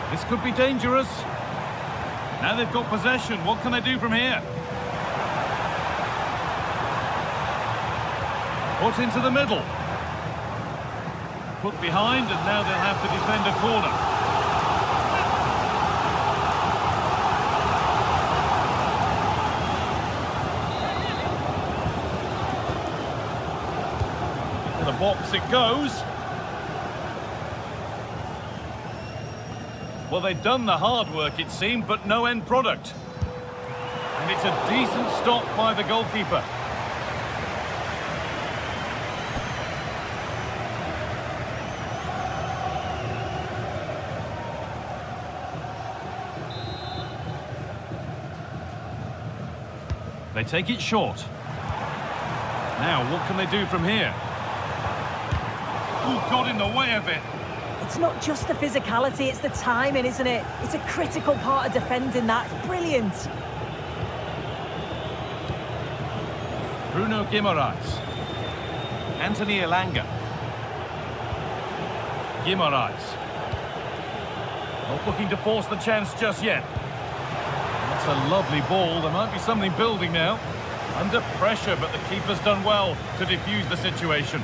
This could be dangerous. Now they've got possession. What can they do from here? Put into the middle. Put behind, and now they'll have to defend a corner. The box it goes. Well, they've done the hard work, it seemed, but no end product. And it's a decent stop by the goalkeeper. They take it short. Now, what can they do from here? Oh, got in the way of it. It's not just the physicality, it's the timing, isn't it? It's a critical part of defending that. It's brilliant. Bruno Guimaraes. Anthony Elanga. Guimaraes. Not looking to force the chance just yet. That's a lovely ball. There might be something building now. Under pressure, but the keeper's done well to defuse the situation.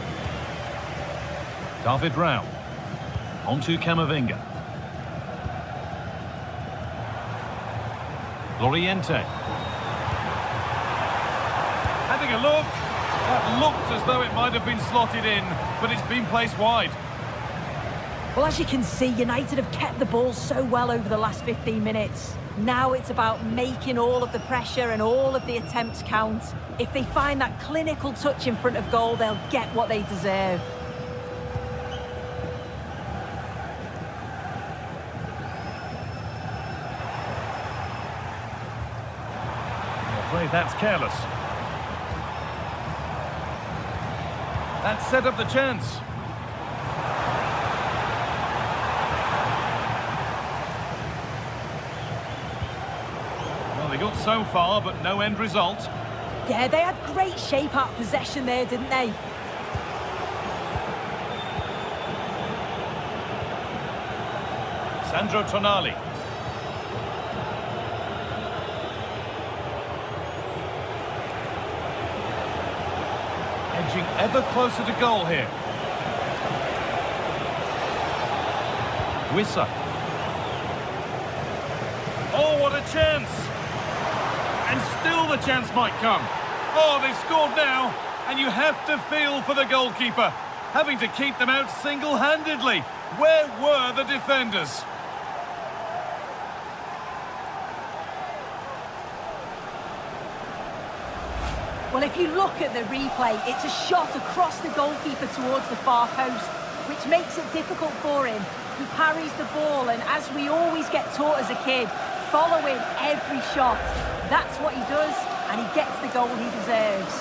David Raum. Onto Camavinga. Loriente. Having a look. That looked as though it might have been slotted in, but it's been placed wide. Well, as you can see, United have kept the ball so well over the last 15 minutes. Now it's about making all of the pressure and all of the attempts count. If they find that clinical touch in front of goal, they'll get what they deserve. I'm afraid that's careless. That set up the chance. Well, they got so far, but no end result. Yeah, they had great shape out of possession there, didn't they? Sandro Tonali. inching ever closer to goal here. Wissa. Oh, what a chance! And still the chance might come. Oh, they've scored now, and you have to feel for the goalkeeper, having to keep them out single-handedly. Where were the defenders? Well, if you look at the replay, it's a shot across the goalkeeper towards the far post, which makes it difficult for him. He parries the ball, and as we always get taught as a kid, following every shot. That's what he does, and he gets the goal he deserves.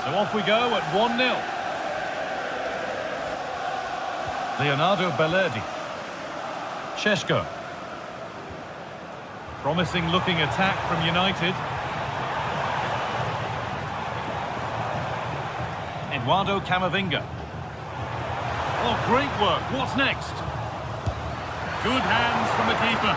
So off we go at 1-0. Leonardo Bellerdi. Šeško. Promising looking attack from United. Eduardo Camavinga. Oh, great work. What's next? Good hands from the keeper.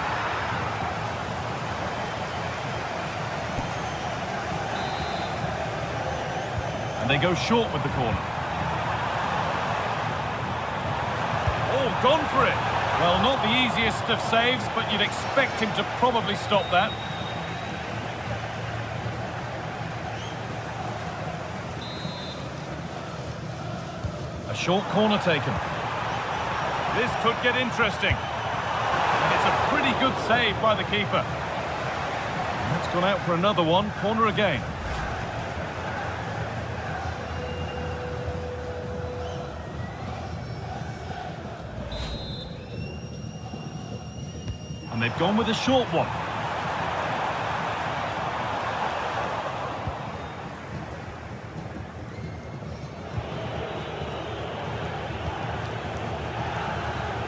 And they go short with the corner. Oh, gone for it. Well, not the easiest of saves, but you'd expect him to probably stop that. A short corner taken. This could get interesting. And it's a pretty good save by the keeper. That's gone out for another one. Corner again. And they've gone with a short one.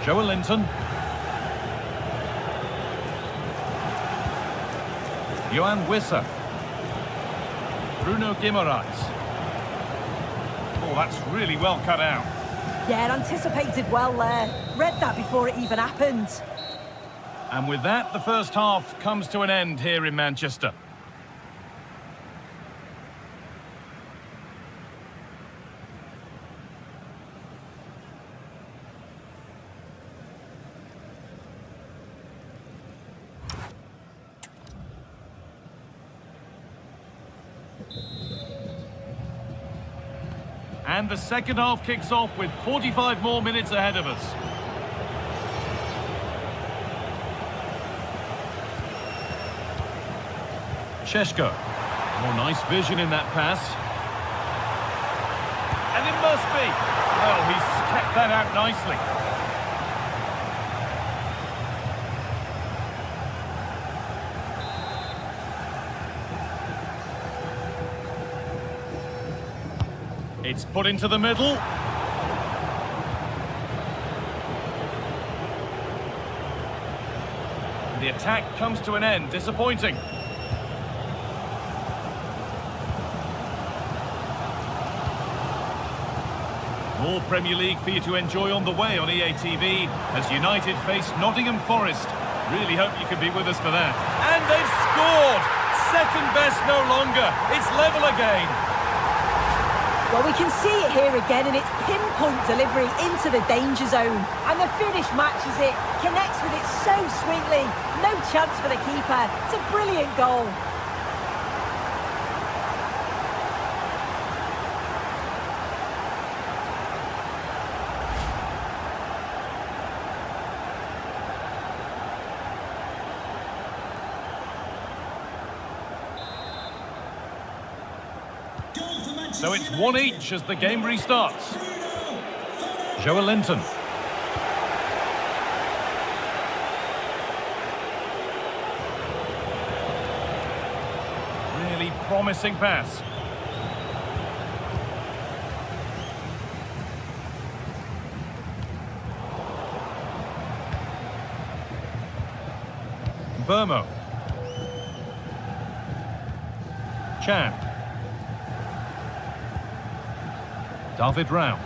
Joelinton. Yohan Wissa. Bruno Guimaraes. Oh, that's really well cut out. Yeah, anticipated well there. Read that before it even happened. And with that, the first half comes to an end here in Manchester. And the second half kicks off with 45 more minutes ahead of us. Šeško. Oh, nice vision in that pass. And it must be. Well, he's kept that out nicely. It's put into the middle. The attack comes to an end. Disappointing. More Premier League for you to enjoy on the way on EA TV as United face Nottingham Forest. Really hope you can be with us for that. And they've scored! Second best no longer. It's level again. Well, we can see it here again, and it's pinpoint delivery into the danger zone. And the finish matches it, connects with it so sweetly. No chance for the keeper. It's a brilliant goal. So it's one each as the game restarts. Joelinton. Really promising pass. Burmo. Chan. David Rao.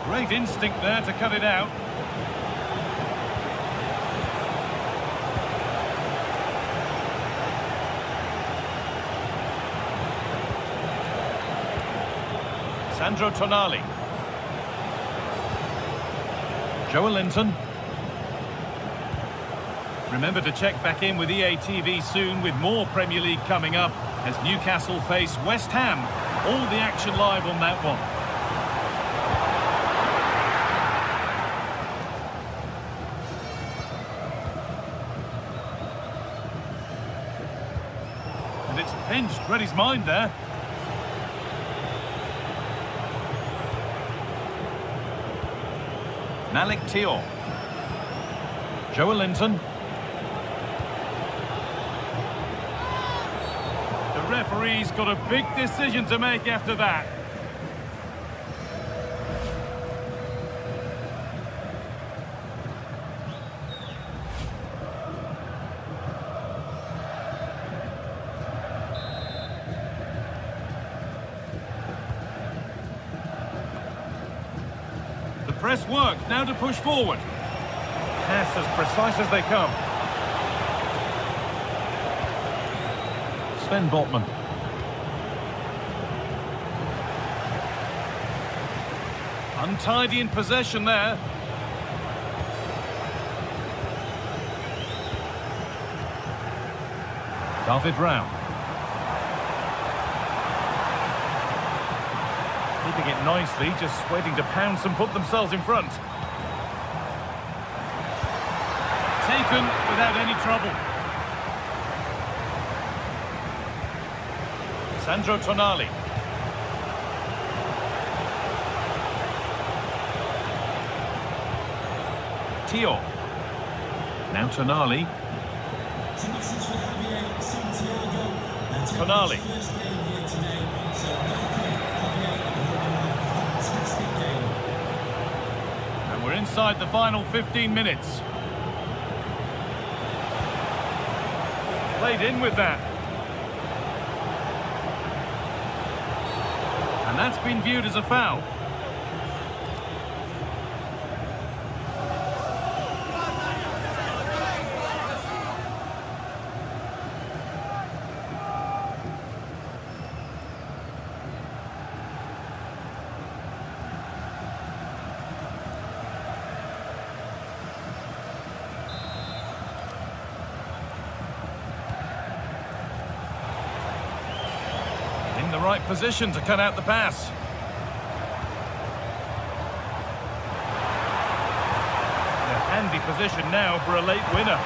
Great instinct there to cut it out. Sandro Tonali. Joelinton. Remember to check back in with EA TV soon with more Premier League coming up as Newcastle face West Ham. All the action live on that one. And it's pinched, read his mind there. Malik Thiaw. Joelinton. The referee's got a big decision to make after that. The press works, now to push forward. Pass as precise as they come. Sven Botman. Untidy in possession there. David Rao. Keeping it nicely, just waiting to pounce and put themselves in front. Taken without any trouble. Sandro Tonali. Thiaw. Now Tonali. Tonali. And we're inside the final 15 minutes. Played in with that. And that's been viewed as a foul. In the right position to cut out the pass. In a handy position now for a late winner.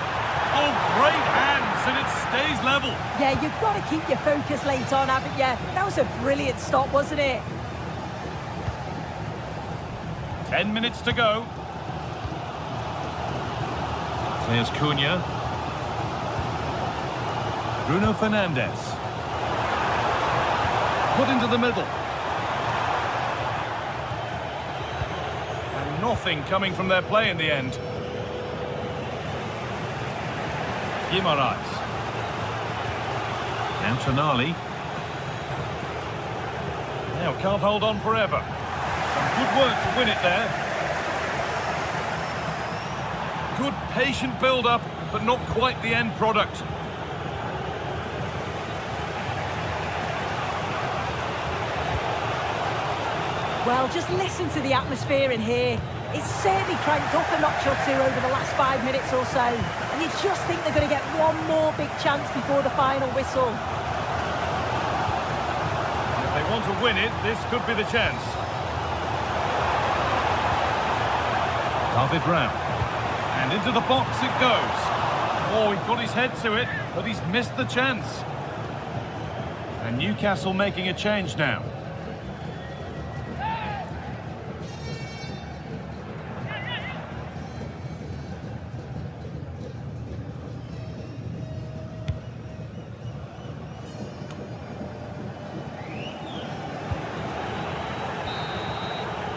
Oh, great hands, and it stays level. Yeah, you've got to keep your focus late on, haven't you? That was a brilliant stop, wasn't it? 10 minutes to go. There's Cunha. Bruno Fernandes. Put into the middle. And nothing coming from their play in the end. Guimaraes. Now Tonali. Now can't hold on forever. Some good work to win it there. Good patient build-up, but not quite the end product. Well, just listen to the atmosphere in here. It's certainly cranked up a notch or two over the last 5 minutes or so. And you just think they're going to get one more big chance before the final whistle. If they want to win it, this could be the chance. David Rao. And into the box it goes. Oh, he got his head to it, but he's missed the chance. And Newcastle making a change now.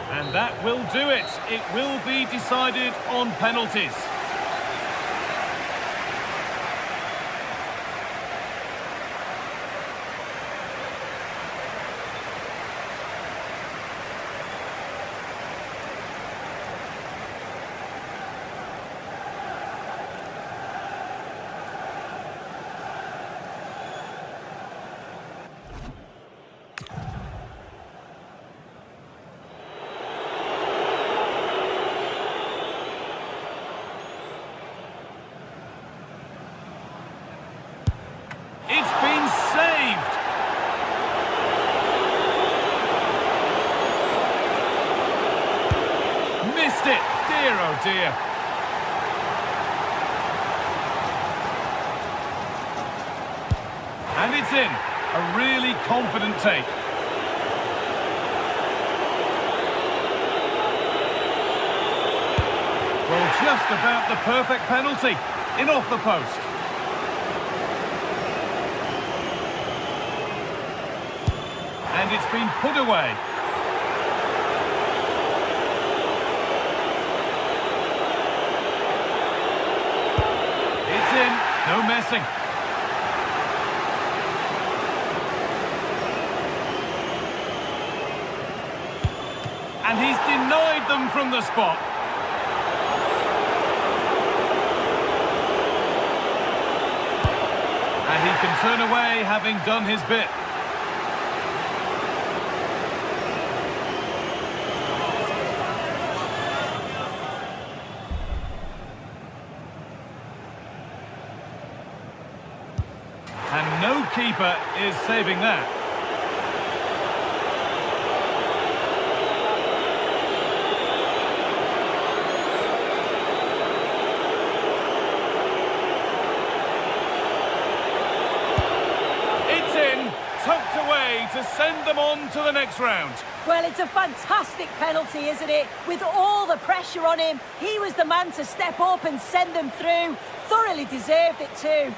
And that will do it. It will be decided on penalties. dear. And it's in. A really confident take. Well, just about the perfect penalty. In off the post. And it's been put away. It's in. No messing. And he's denied them from the spot. And he can turn away, having done his bit. And no keeper is saving that. Tucked away to send them on to the next round. Well, it's a fantastic penalty, isn't it? With all the pressure on him, he was the man to step up and send them through. Thoroughly deserved it too.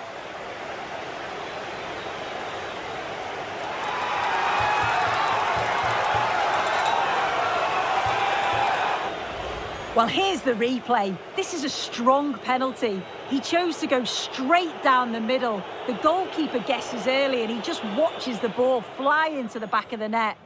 Well, here's the replay. This is a strong penalty. He chose to go straight down the middle. The goalkeeper guesses early and he just watches the ball fly into the back of the net.